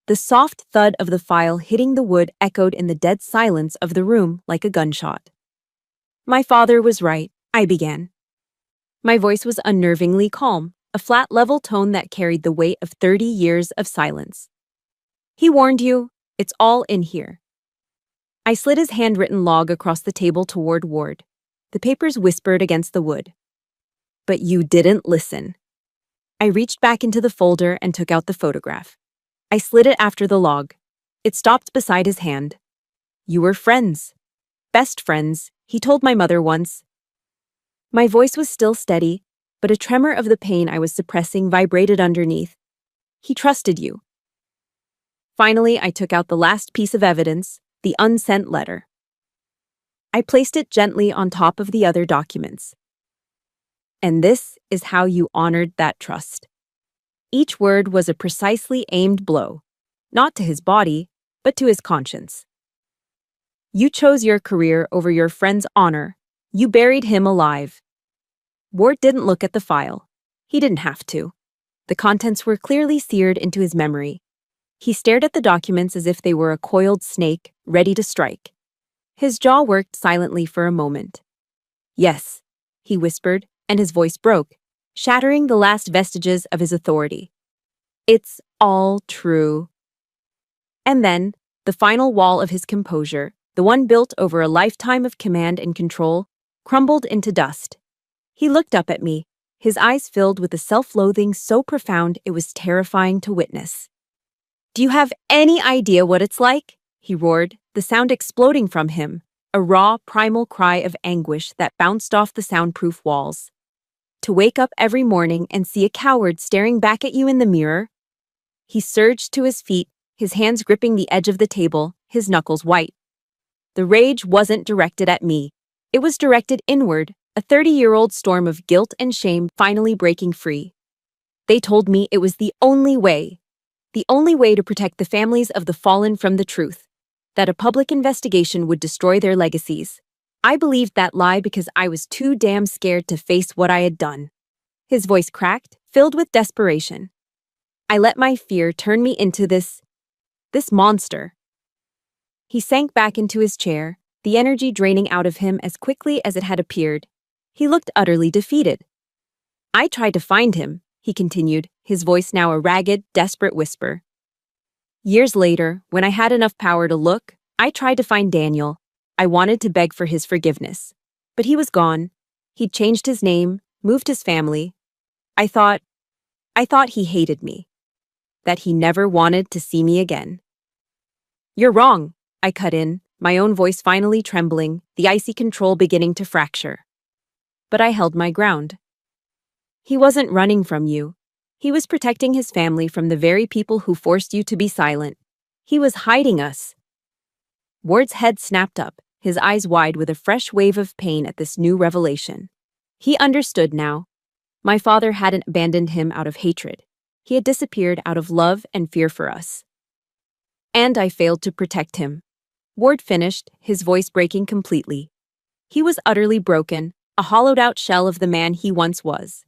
The soft thud of the file hitting the wood echoed in the dead silence of the room like a gunshot. "My father was right," I began. My voice was unnervingly calm, a flat, level tone that carried the weight of 30 years of silence. "He warned you. It's all in here." I slid his handwritten log across the table toward Ward. The papers whispered against the wood. "But you didn't listen." I reached back into the folder and took out the photograph. I slid it after the log. It stopped beside his hand. "You were friends. Best friends," he told my mother once. My voice was still steady, but a tremor of the pain I was suppressing vibrated underneath. "He trusted you." Finally, I took out the last piece of evidence, the unsent letter. I placed it gently on top of the other documents. "And this is how you honored that trust." Each word was a precisely aimed blow, not to his body, but to his conscience. "You chose your career over your friend's honor. You buried him alive." Ward didn't look at the file. He didn't have to. The contents were clearly seared into his memory. He stared at the documents as if they were a coiled snake, ready to strike. His jaw worked silently for a moment. "Yes," he whispered, and his voice broke, shattering the last vestiges of his authority. "It's all true." And then, the final wall of his composure, the one built over a lifetime of command and control, crumbled into dust. He looked up at me, his eyes filled with a self-loathing so profound it was terrifying to witness. "Do you have any idea what it's like?" he roared, the sound exploding from him, a raw, primal cry of anguish that bounced off the soundproof walls. "To wake up every morning and see a coward staring back at you in the mirror?" He surged to his feet, his hands gripping the edge of the table, his knuckles white. The rage wasn't directed at me. It was directed inward, a 30-year-old storm of guilt and shame finally breaking free. They told me it was the only way to protect the families of the fallen from the truth. that a public investigation would destroy their legacies. I believed that lie because I was too damn scared to face what I had done. His voice cracked, filled with desperation. I let my fear turn me into this monster. He sank back into his chair, the energy draining out of him as quickly as it had appeared. He looked utterly defeated. I tried to find him, he continued, his voice now a ragged, desperate whisper. Years later, when I had enough power to look, I tried to find Daniel. I wanted to beg for his forgiveness. But he was gone. He'd changed his name, moved his family. I thought he hated me. That he never wanted to see me again. You're wrong, I cut in, my own voice finally trembling, the icy control beginning to fracture. But I held my ground. He wasn't running from you. He was protecting his family from the very people who forced you to be silent. He was hiding us. Ward's head snapped up, his eyes wide with a fresh wave of pain at this new revelation. He understood now. My father hadn't abandoned him out of hatred. He had disappeared out of love and fear for us. And I failed to protect him. Ward finished, his voice breaking completely. He was utterly broken, a hollowed-out shell of the man he once was.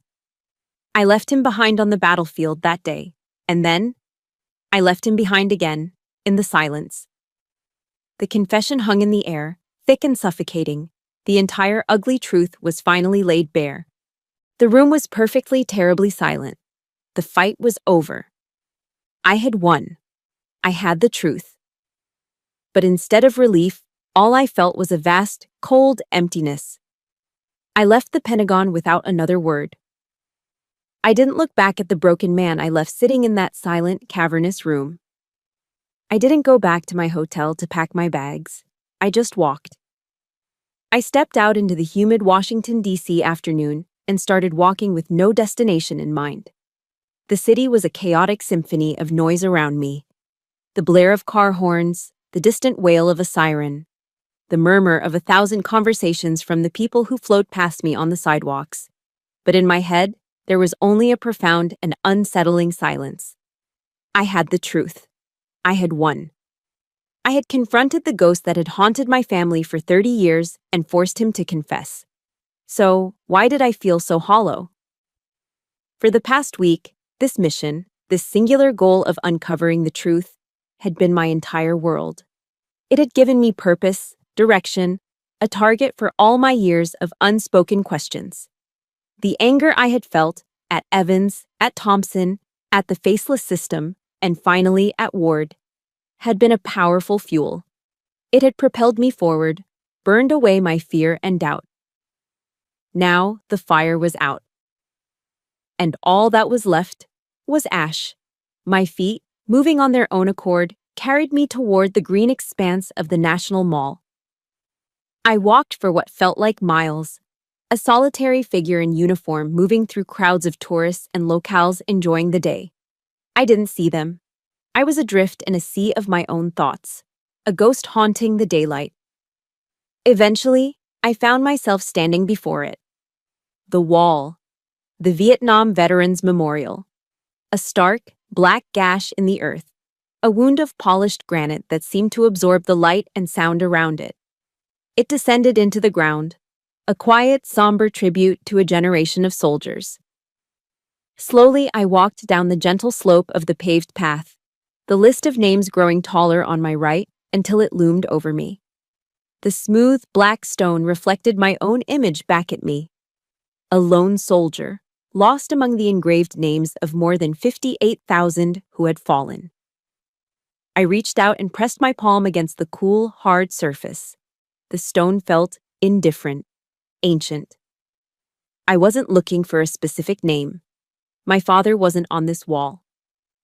I left him behind on the battlefield that day, and then I left him behind again, in the silence. The confession hung in the air, thick and suffocating. The entire ugly truth was finally laid bare. The room was perfectly, terribly silent. The fight was over. I had won. I had the truth. But instead of relief, all I felt was a vast, cold emptiness. I left the Pentagon without another word. I didn't look back at the broken man I left sitting in that silent, cavernous room. I didn't go back to my hotel to pack my bags. I just walked. I stepped out into the humid Washington, D.C. afternoon and started walking with no destination in mind. The city was a chaotic symphony of noise around me. The blare of car horns, the distant wail of a siren, the murmur of 1,000 conversations from the people who flowed past me on the sidewalks. But in my head, there was only a profound and unsettling silence. I had the truth. I had won. I had confronted the ghost that had haunted my family for 30 years and forced him to confess. So, why did I feel so hollow? For the past week, this mission, this singular goal of uncovering the truth, had been my entire world. It had given me purpose, direction, a target for all my years of unspoken questions. The anger I had felt at Evans, at Thompson, at the faceless system, and finally at Ward, had been a powerful fuel. It had propelled me forward, burned away my fear and doubt. Now the fire was out. And all that was left was ash. My feet, moving on their own accord, carried me toward the green expanse of the National Mall. I walked for what felt like miles, a solitary figure in uniform moving through crowds of tourists and locals enjoying the day. I didn't see them. I was adrift in a sea of my own thoughts, a ghost haunting the daylight. Eventually, I found myself standing before it. The wall. The Vietnam Veterans Memorial. A stark, black gash in the earth. A wound of polished granite that seemed to absorb the light and sound around it. It descended into the ground, a quiet, somber tribute to a generation of soldiers. Slowly, I walked down the gentle slope of the paved path, the list of names growing taller on my right until it loomed over me. The smooth, black stone reflected my own image back at me. A lone soldier, lost among the engraved names of more than 58,000 who had fallen. I reached out and pressed my palm against the cool, hard surface. The stone felt indifferent, ancient. I wasn't looking for a specific name. My father wasn't on this wall.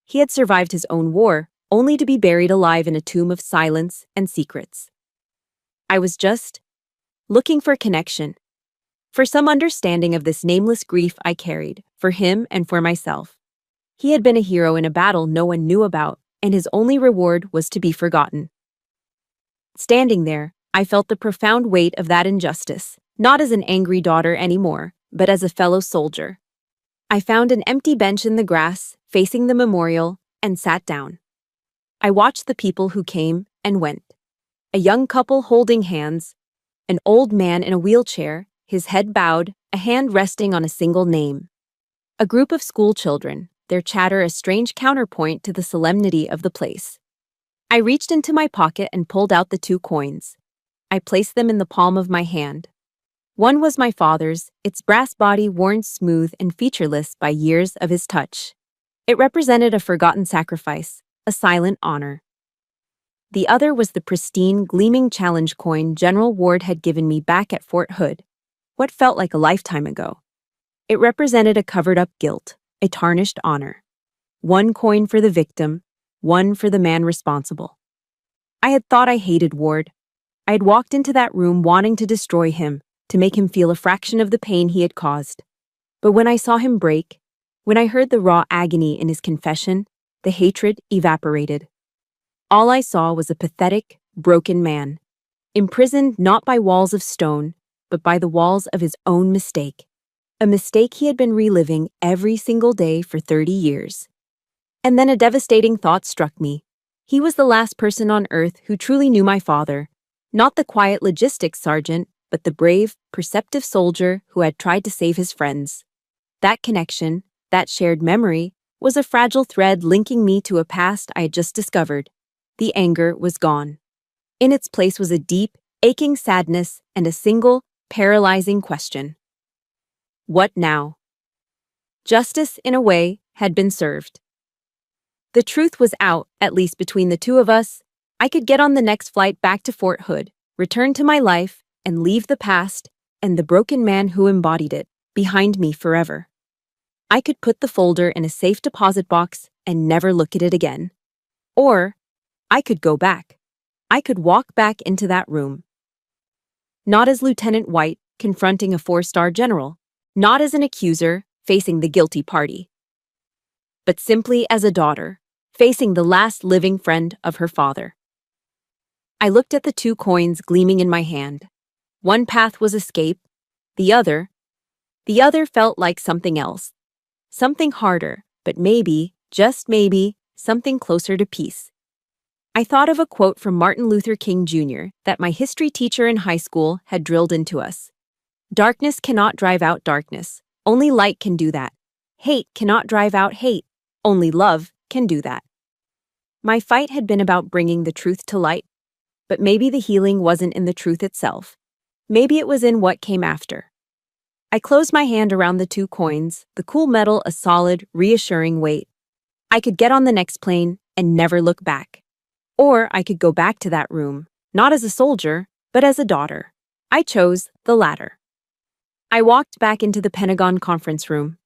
He had survived his own war, only to be buried alive in a tomb of silence and secrets. I was just looking for connection, for some understanding of this nameless grief I carried, for him and for myself. He had been a hero in a battle no one knew about, and his only reward was to be forgotten. Standing there, I felt the profound weight of that injustice, not as an angry daughter anymore, but as a fellow soldier. I found an empty bench in the grass, facing the memorial, and sat down. I watched the people who came and went, A young couple holding hands, an old man in a wheelchair, his head bowed, a hand resting on a single name. A group of school children, their chatter a strange counterpoint to the solemnity of the place. I reached into my pocket and pulled out the 2 coins. I placed them in the palm of my hand. One was my father's, its brass body worn smooth and featureless by years of his touch. It represented a forgotten sacrifice, a silent honor. The other was the pristine, gleaming challenge coin General Ward had given me back at Fort Hood, what felt like a lifetime ago. It represented a covered-up guilt, a tarnished honor. 1 coin for the victim, 1 for the man responsible. I had thought I hated Ward. I had walked into that room wanting to destroy him, to make him feel a fraction of the pain he had caused. But when I saw him break, when I heard the raw agony in his confession, the hatred evaporated. All I saw was a pathetic, broken man, imprisoned not by walls of stone, but by the walls of his own mistake. A mistake he had been reliving every single day for 30 years. And then a devastating thought struck me. He was the last person on earth who truly knew my father, not the quiet logistics sergeant, but the brave, perceptive soldier who had tried to save his friends. That connection, that shared memory, was a fragile thread linking me to a past I had just discovered. The anger was gone. In its place was a deep, aching sadness and a single, paralyzing question. What now? Justice, in a way, had been served. The truth was out, at least between the 2 of us. I could get on the next flight back to Fort Hood, return to my life, and leave the past, and the broken man who embodied it, behind me forever. I could put the folder in a safe deposit box and never look at it again. Or, I could go back. I could walk back into that room. Not as Lieutenant White, confronting a 4-star general. Not as an accuser, facing the guilty party. But simply as a daughter, facing the last living friend of her father. I looked at the 2 coins gleaming in my hand. One path was escape, the other felt like something else. Something harder, but maybe, just maybe, something closer to peace. I thought of a quote from Martin Luther King Jr. that my history teacher in high school had drilled into us. Darkness cannot drive out darkness. Only light can do that. Hate cannot drive out hate. Only love can do that. My fight had been about bringing the truth to light, but maybe the healing wasn't in the truth itself. Maybe it was in what came after. I closed my hand around the 2 coins, the cool metal a solid, reassuring weight. I could get on the next plane and never look back. Or I could go back to that room, not as a soldier, but as a daughter. I chose the latter. I walked back into the Pentagon conference room.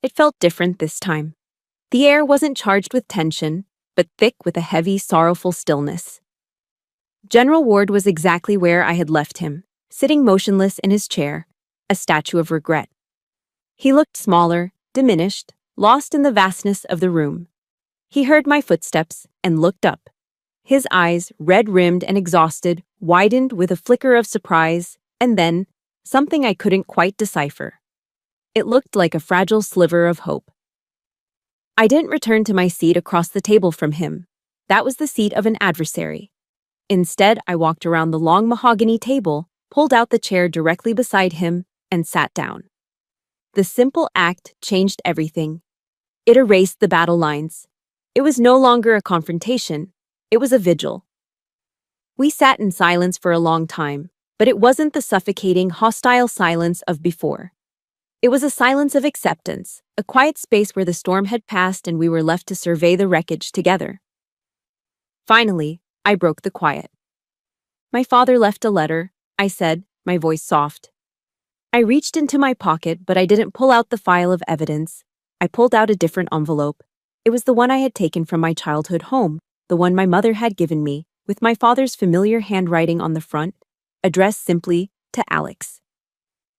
It felt different this time. The air wasn't charged with tension, but thick with a heavy, sorrowful stillness. General Ward was exactly where I had left him, sitting motionless in his chair, a statue of regret. He looked smaller, diminished, lost in the vastness of the room. He heard my footsteps and looked up. His eyes, red-rimmed and exhausted, widened with a flicker of surprise, and then, something I couldn't quite decipher. It looked like a fragile sliver of hope. I didn't return to my seat across the table from him. That was the seat of an adversary. Instead, I walked around the long mahogany table, pulled out the chair directly beside him, and sat down. The simple act changed everything. It erased the battle lines. It was no longer a confrontation. It was a vigil. We sat in silence for a long time, but it wasn't the suffocating, hostile silence of before. It was a silence of acceptance, a quiet space where the storm had passed and we were left to survey the wreckage together. Finally, I broke the quiet. My father left a letter, I said, my voice soft. I reached into my pocket, but I didn't pull out the file of evidence. I pulled out a different envelope. It was the one I had taken from my childhood home, the one my mother had given me, with my father's familiar handwriting on the front, addressed simply to Alex.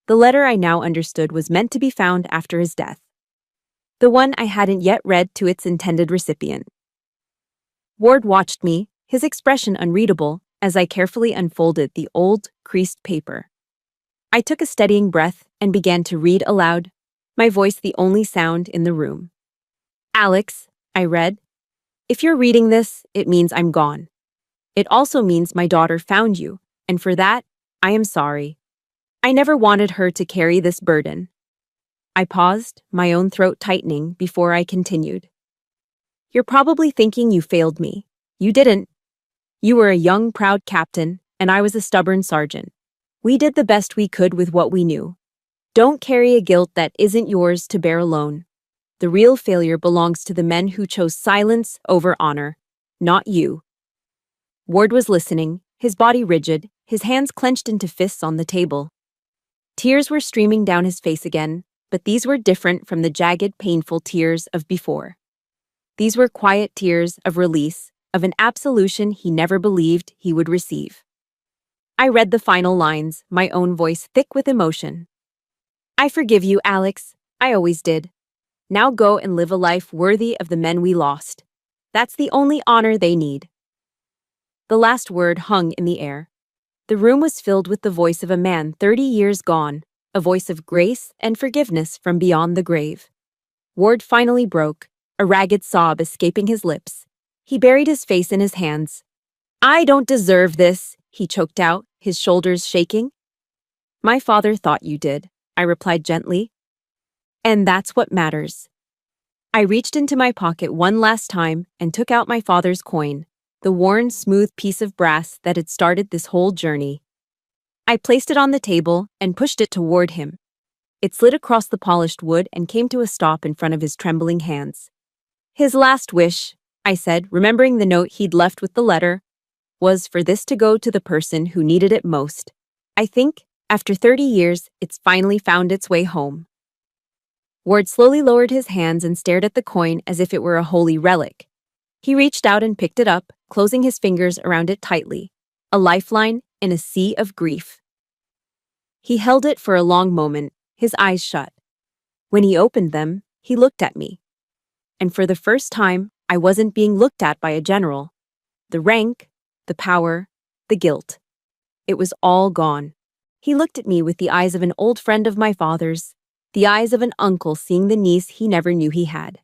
The letter I now understood was meant to be found after his death. The one I hadn't yet read to its intended recipient. Ward watched me, his expression unreadable, as I carefully unfolded the old, creased paper. I took a steadying breath and began to read aloud, my voice the only sound in the room. Alex, I read, if you're reading this, it means I'm gone. It also means my daughter found you, and for that, I am sorry. I never wanted her to carry this burden. I paused, my own throat tightening, before I continued. You're probably thinking you failed me. You didn't. You were a young, proud captain, and I was a stubborn sergeant. We did the best we could with what we knew. Don't carry a guilt that isn't yours to bear alone. The real failure belongs to the men who chose silence over honor, not you. Ward was listening, his body rigid, his hands clenched into fists on the table. Tears were streaming down his face again, but these were different from the jagged, painful tears of before. These were quiet tears of release, of an absolution he never believed he would receive. I read the final lines, my own voice thick with emotion. I forgive you, Alex. I always did. Now go and live a life worthy of the men we lost. That's the only honor they need. The last word hung in the air. The room was filled with the voice of a man 30 years gone, a voice of grace and forgiveness from beyond the grave. Ward finally broke, a ragged sob escaping his lips. He buried his face in his hands. I don't deserve this, he choked out, his shoulders shaking. My father thought you did, I replied gently. And that's what matters. I reached into my pocket one last time and took out my father's coin, the worn, smooth piece of brass that had started this whole journey. I placed it on the table and pushed it toward him. It slid across the polished wood and came to a stop in front of his trembling hands. His last wish, I said, remembering the note he'd left with the letter, was for this to go to the person who needed it most. I think, after 30 years, it's finally found its way home. Ward slowly lowered his hands and stared at the coin as if it were a holy relic. He reached out and picked it up, closing his fingers around it tightly, a lifeline in a sea of grief. He held it for a long moment, his eyes shut. When he opened them, he looked at me. And for the first time, I wasn't being looked at by a general. The rank, the power, the guilt. It was all gone. He looked at me with the eyes of an old friend of my father's, the eyes of an uncle seeing the niece he never knew he had.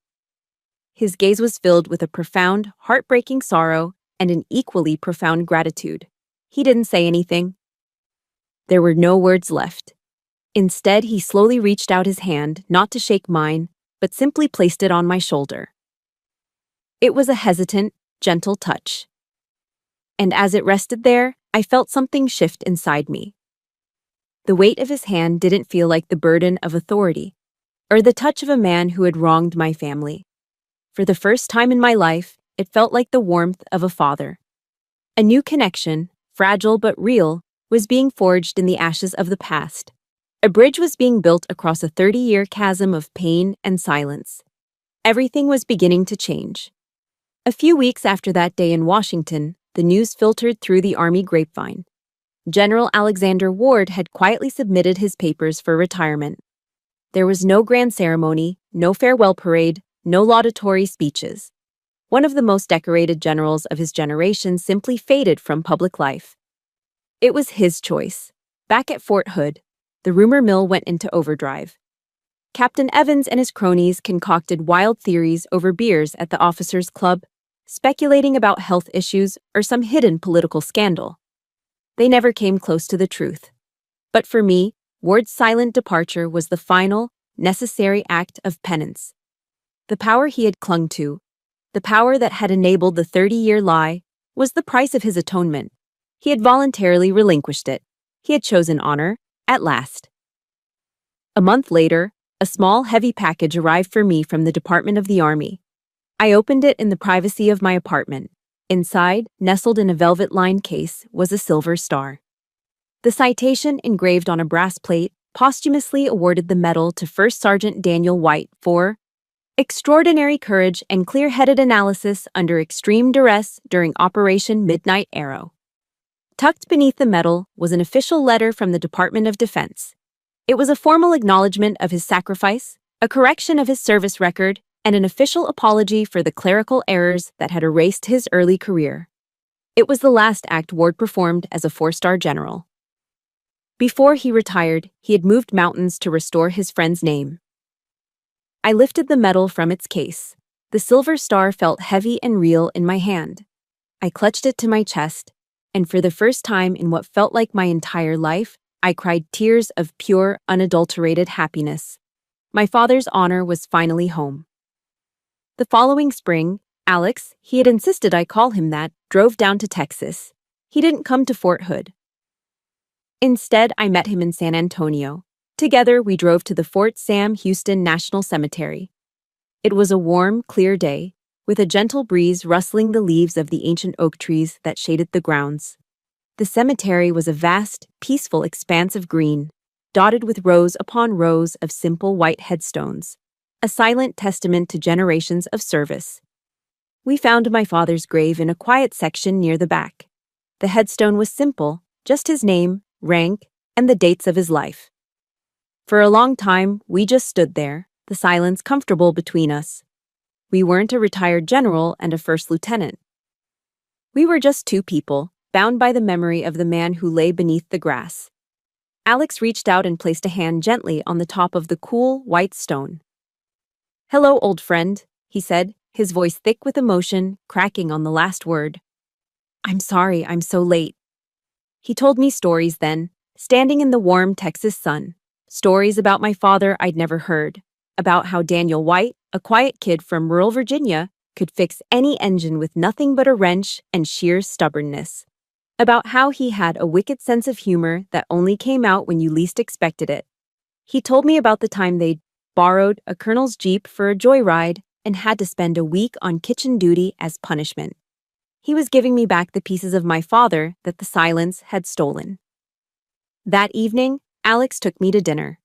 His gaze was filled with a profound, heartbreaking sorrow and an equally profound gratitude. He didn't say anything. There were no words left. Instead, he slowly reached out his hand, not to shake mine, but simply placed it on my shoulder. It was a hesitant, gentle touch. And as it rested there, I felt something shift inside me. The weight of his hand didn't feel like the burden of authority, or the touch of a man who had wronged my family. For the first time in my life, it felt like the warmth of a father. A new connection, fragile but real, was being forged in the ashes of the past. A bridge was being built across a 30-year chasm of pain and silence. Everything was beginning to change. A few weeks after that day in Washington, the news filtered through the Army grapevine. General Alexander Ward had quietly submitted his papers for retirement. There was no grand ceremony, no farewell parade, no laudatory speeches. One of the most decorated generals of his generation simply faded from public life. It was his choice. Back at Fort Hood, the rumor mill went into overdrive. Captain Evans and his cronies concocted wild theories over beers at the officers' club, speculating about health issues or some hidden political scandal. They never came close to the truth. But for me, Ward's silent departure was the final, necessary act of penance. The power he had clung to, the power that had enabled the 30-year lie, was the price of his atonement. He had voluntarily relinquished it. He had chosen honor, at last. A month later, a small, heavy package arrived for me from the Department of the Army. I opened it in the privacy of my apartment. Inside, nestled in a velvet-lined case, was a silver star. The citation, engraved on a brass plate, posthumously awarded the medal to First Sergeant Daniel White for extraordinary courage and clear-headed analysis under extreme duress during Operation Midnight Arrow. Tucked beneath the medal was an official letter from the Department of Defense. It was a formal acknowledgement of his sacrifice, a correction of his service record, and an official apology for the clerical errors that had erased his early career. It was the last act Ward performed as a 4-star general. Before he retired, he had moved mountains to restore his friend's name. I lifted the medal from its case. The silver star felt heavy and real in my hand. I clutched it to my chest, and for the first time in what felt like my entire life, I cried tears of pure, unadulterated happiness. My father's honor was finally home. The following spring, Alex, he had insisted I call him that, drove down to Texas. He didn't come to Fort Hood. Instead, I met him in San Antonio. Together, we drove to the Fort Sam Houston National Cemetery. It was a warm, clear day, with a gentle breeze rustling the leaves of the ancient oak trees that shaded the grounds. The cemetery was a vast, peaceful expanse of green, dotted with rows upon rows of simple white headstones, a silent testament to generations of service. We found my father's grave in a quiet section near the back. The headstone was simple, just his name, rank, and the dates of his life. For a long time, we just stood there, the silence comfortable between us. We weren't a retired general and a first lieutenant. We were just two people, bound by the memory of the man who lay beneath the grass. Alex reached out and placed a hand gently on the top of the cool, white stone. "Hello, old friend," he said, his voice thick with emotion, cracking on the last word. "I'm sorry I'm so late." He told me stories then, standing in the warm Texas sun. Stories about my father I'd never heard. About how Daniel White, a quiet kid from rural Virginia, could fix any engine with nothing but a wrench and sheer stubbornness. About how he had a wicked sense of humor that only came out when you least expected it. He told me about the time they'd borrowed a colonel's Jeep for a joyride and had to spend a week on kitchen duty as punishment. He was giving me back the pieces of my father that the silence had stolen. That evening, Alex took me to dinner.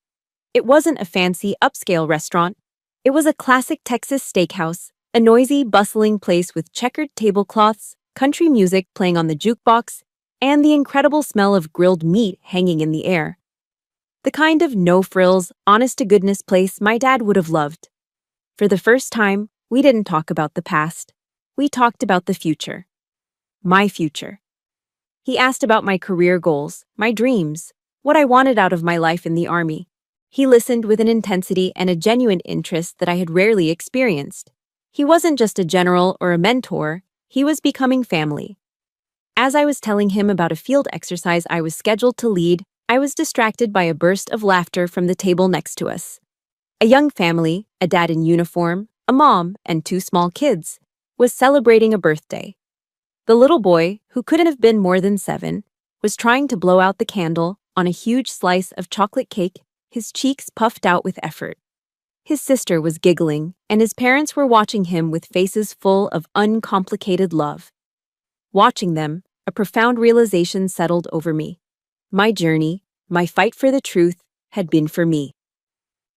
It wasn't a fancy, upscale restaurant. It was a classic Texas steakhouse, a noisy, bustling place with checkered tablecloths, country music playing on the jukebox, and the incredible smell of grilled meat hanging in the air. The kind of no-frills, honest-to-goodness place my dad would have loved. For the first time, we didn't talk about the past. We talked about the future. My future. He asked about my career goals, my dreams, what I wanted out of my life in the Army. He listened with an intensity and a genuine interest that I had rarely experienced. He wasn't just a general or a mentor, he was becoming family. As I was telling him about a field exercise I was scheduled to lead, I was distracted by a burst of laughter from the table next to us. A young family, a dad in uniform, a mom, and two small kids, was celebrating a birthday. The little boy, who couldn't have been more than 7, was trying to blow out the candle on a huge slice of chocolate cake, his cheeks puffed out with effort. His sister was giggling, and his parents were watching him with faces full of uncomplicated love. Watching them, a profound realization settled over me. My journey, my fight for the truth, had been for me.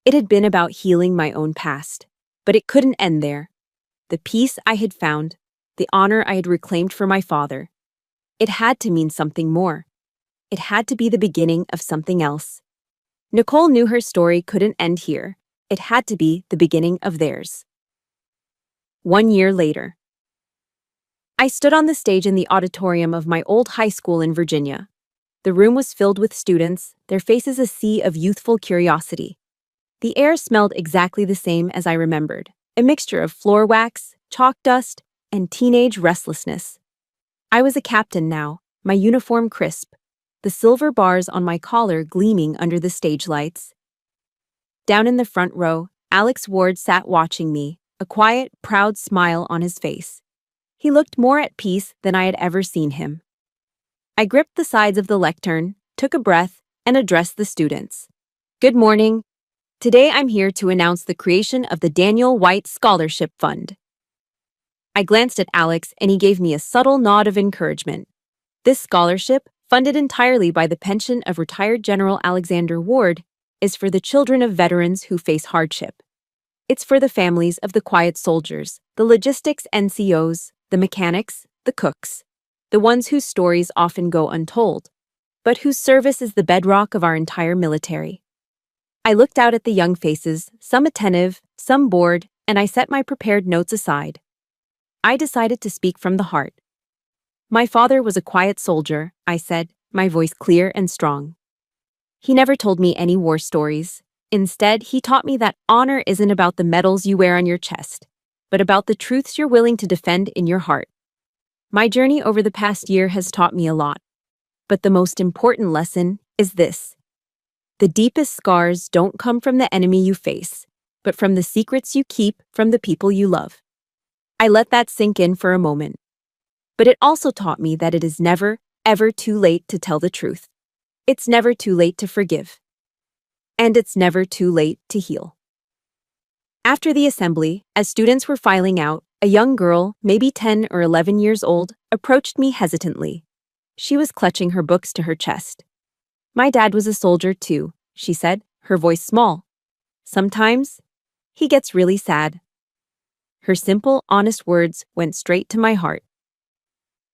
It had been about healing my own past, but it couldn't end there. The peace I had found, the honor I had reclaimed for my father, it had to mean something more. It had to be the beginning of something else. Nicole knew her story couldn't end here. It had to be the beginning of theirs. 1 year later. I stood on the stage in the auditorium of my old high school in Virginia. The room was filled with students, their faces a sea of youthful curiosity. The air smelled exactly the same as I remembered, a mixture of floor wax, chalk dust, and teenage restlessness. I was a captain now, my uniform crisp, the silver bars on my collar gleaming under the stage lights. Down in the front row, Alex Ward sat watching me, a quiet, proud smile on his face. He looked more at peace than I had ever seen him. I gripped the sides of the lectern, took a breath, and addressed the students. "Good morning. Today I'm here to announce the creation of the Daniel White Scholarship Fund." I glanced at Alex and he gave me a subtle nod of encouragement. This scholarship, funded entirely by the pension of retired General Alexander Ward, is for the children of veterans who face hardship. It's for the families of the quiet soldiers, the logistics NCOs, the mechanics, the cooks, the ones whose stories often go untold, but whose service is the bedrock of our entire military. I looked out at the young faces, some attentive, some bored, and I set my prepared notes aside. I decided to speak from the heart. "My father was a quiet soldier," I said, my voice clear and strong. "He never told me any war stories. Instead, he taught me that honor isn't about the medals you wear on your chest, but about the truths you're willing to defend in your heart." My journey over the past year has taught me a lot, but the most important lesson is this. The deepest scars don't come from the enemy you face, but from the secrets you keep from the people you love. I let that sink in for a moment. But it also taught me that it is never, ever too late to tell the truth. It's never too late to forgive. And it's never too late to heal. After the assembly, as students were filing out, a young girl, maybe 10 or 11 years old, approached me hesitantly. She was clutching her books to her chest. "My dad was a soldier too," she said, her voice small. "Sometimes, he gets really sad." Her simple, honest words went straight to my heart.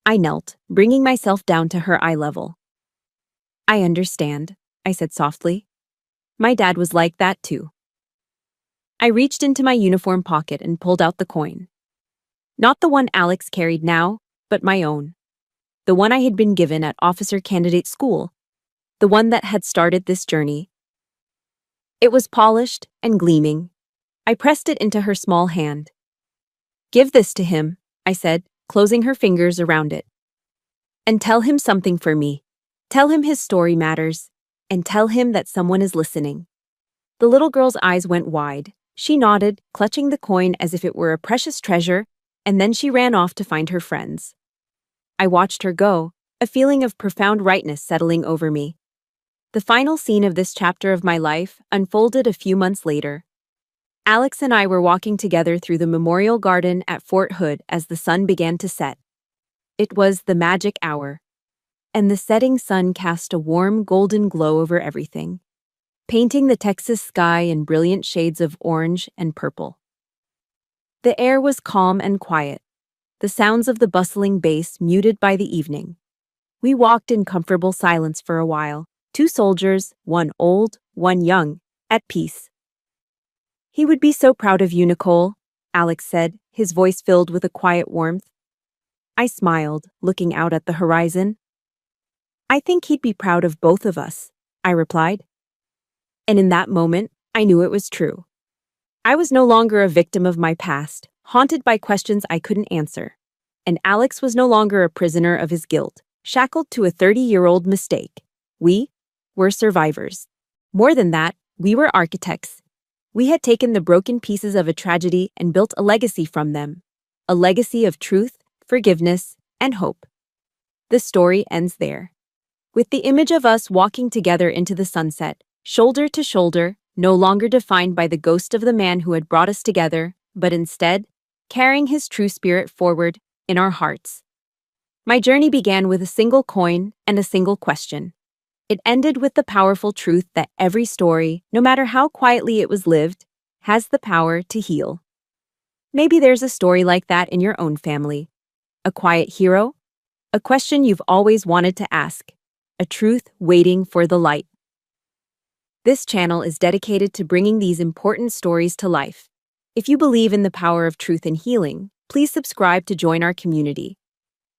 I knelt, bringing myself down to her eye level. "I understand," I said softly. "My dad was like that too." I reached into my uniform pocket and pulled out the coin. Not the one Alex carried now, but my own. The one I had been given at officer candidate school. The one that had started this journey. It was polished and gleaming. I pressed it into her small hand. "Give this to him," I said, closing her fingers around it. "And tell him something for me. Tell him his story matters, and tell him that someone is listening." The little girl's eyes went wide. She nodded, clutching the coin as if it were a precious treasure, and then she ran off to find her friends. I watched her go, a feeling of profound rightness settling over me. The final scene of this chapter of my life unfolded a few months later. Alex and I were walking together through the Memorial Garden at Fort Hood as the sun began to set. It was the magic hour, and the setting sun cast a warm golden glow over everything, painting the Texas sky in brilliant shades of orange and purple. The air was calm and quiet, the sounds of the bustling base muted by the evening. We walked in comfortable silence for a while, two soldiers, one old, one young, at peace. "He would be so proud of you, Nicole," Alex said, his voice filled with a quiet warmth. I smiled, looking out at the horizon. "I think he'd be proud of both of us," I replied. And in that moment, I knew it was true. I was no longer a victim of my past, haunted by questions I couldn't answer. And Alex was no longer a prisoner of his guilt, shackled to a 30-year-old mistake. We were survivors. More than that, we were architects. We had taken the broken pieces of a tragedy and built a legacy from them. A legacy of truth, forgiveness, and hope. The story ends there. With the image of us walking together into the sunset, shoulder to shoulder, no longer defined by the ghost of the man who had brought us together, but instead, carrying his true spirit forward in our hearts. My journey began with a single coin and a single question. It ended with the powerful truth that every story, no matter how quietly it was lived, has the power to heal. Maybe there's a story like that in your own family. A quiet hero? A question you've always wanted to ask. A truth waiting for the light. This channel is dedicated to bringing these important stories to life. If you believe in the power of truth and healing, please subscribe to join our community.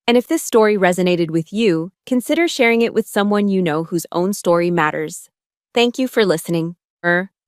And if this story resonated with you, consider sharing it with someone you know whose own story matters. Thank you for listening.